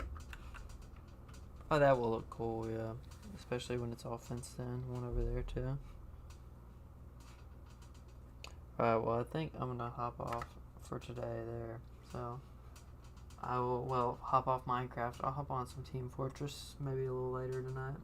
[SPEAKER 1] Oh, that will look cool, yeah. Especially when it's all fenced in. One over there, too. Alright, well, I think I'm gonna hop off for today there. So, I will, well, hop off Minecraft. I'll hop on some Team Fortress maybe a little later tonight.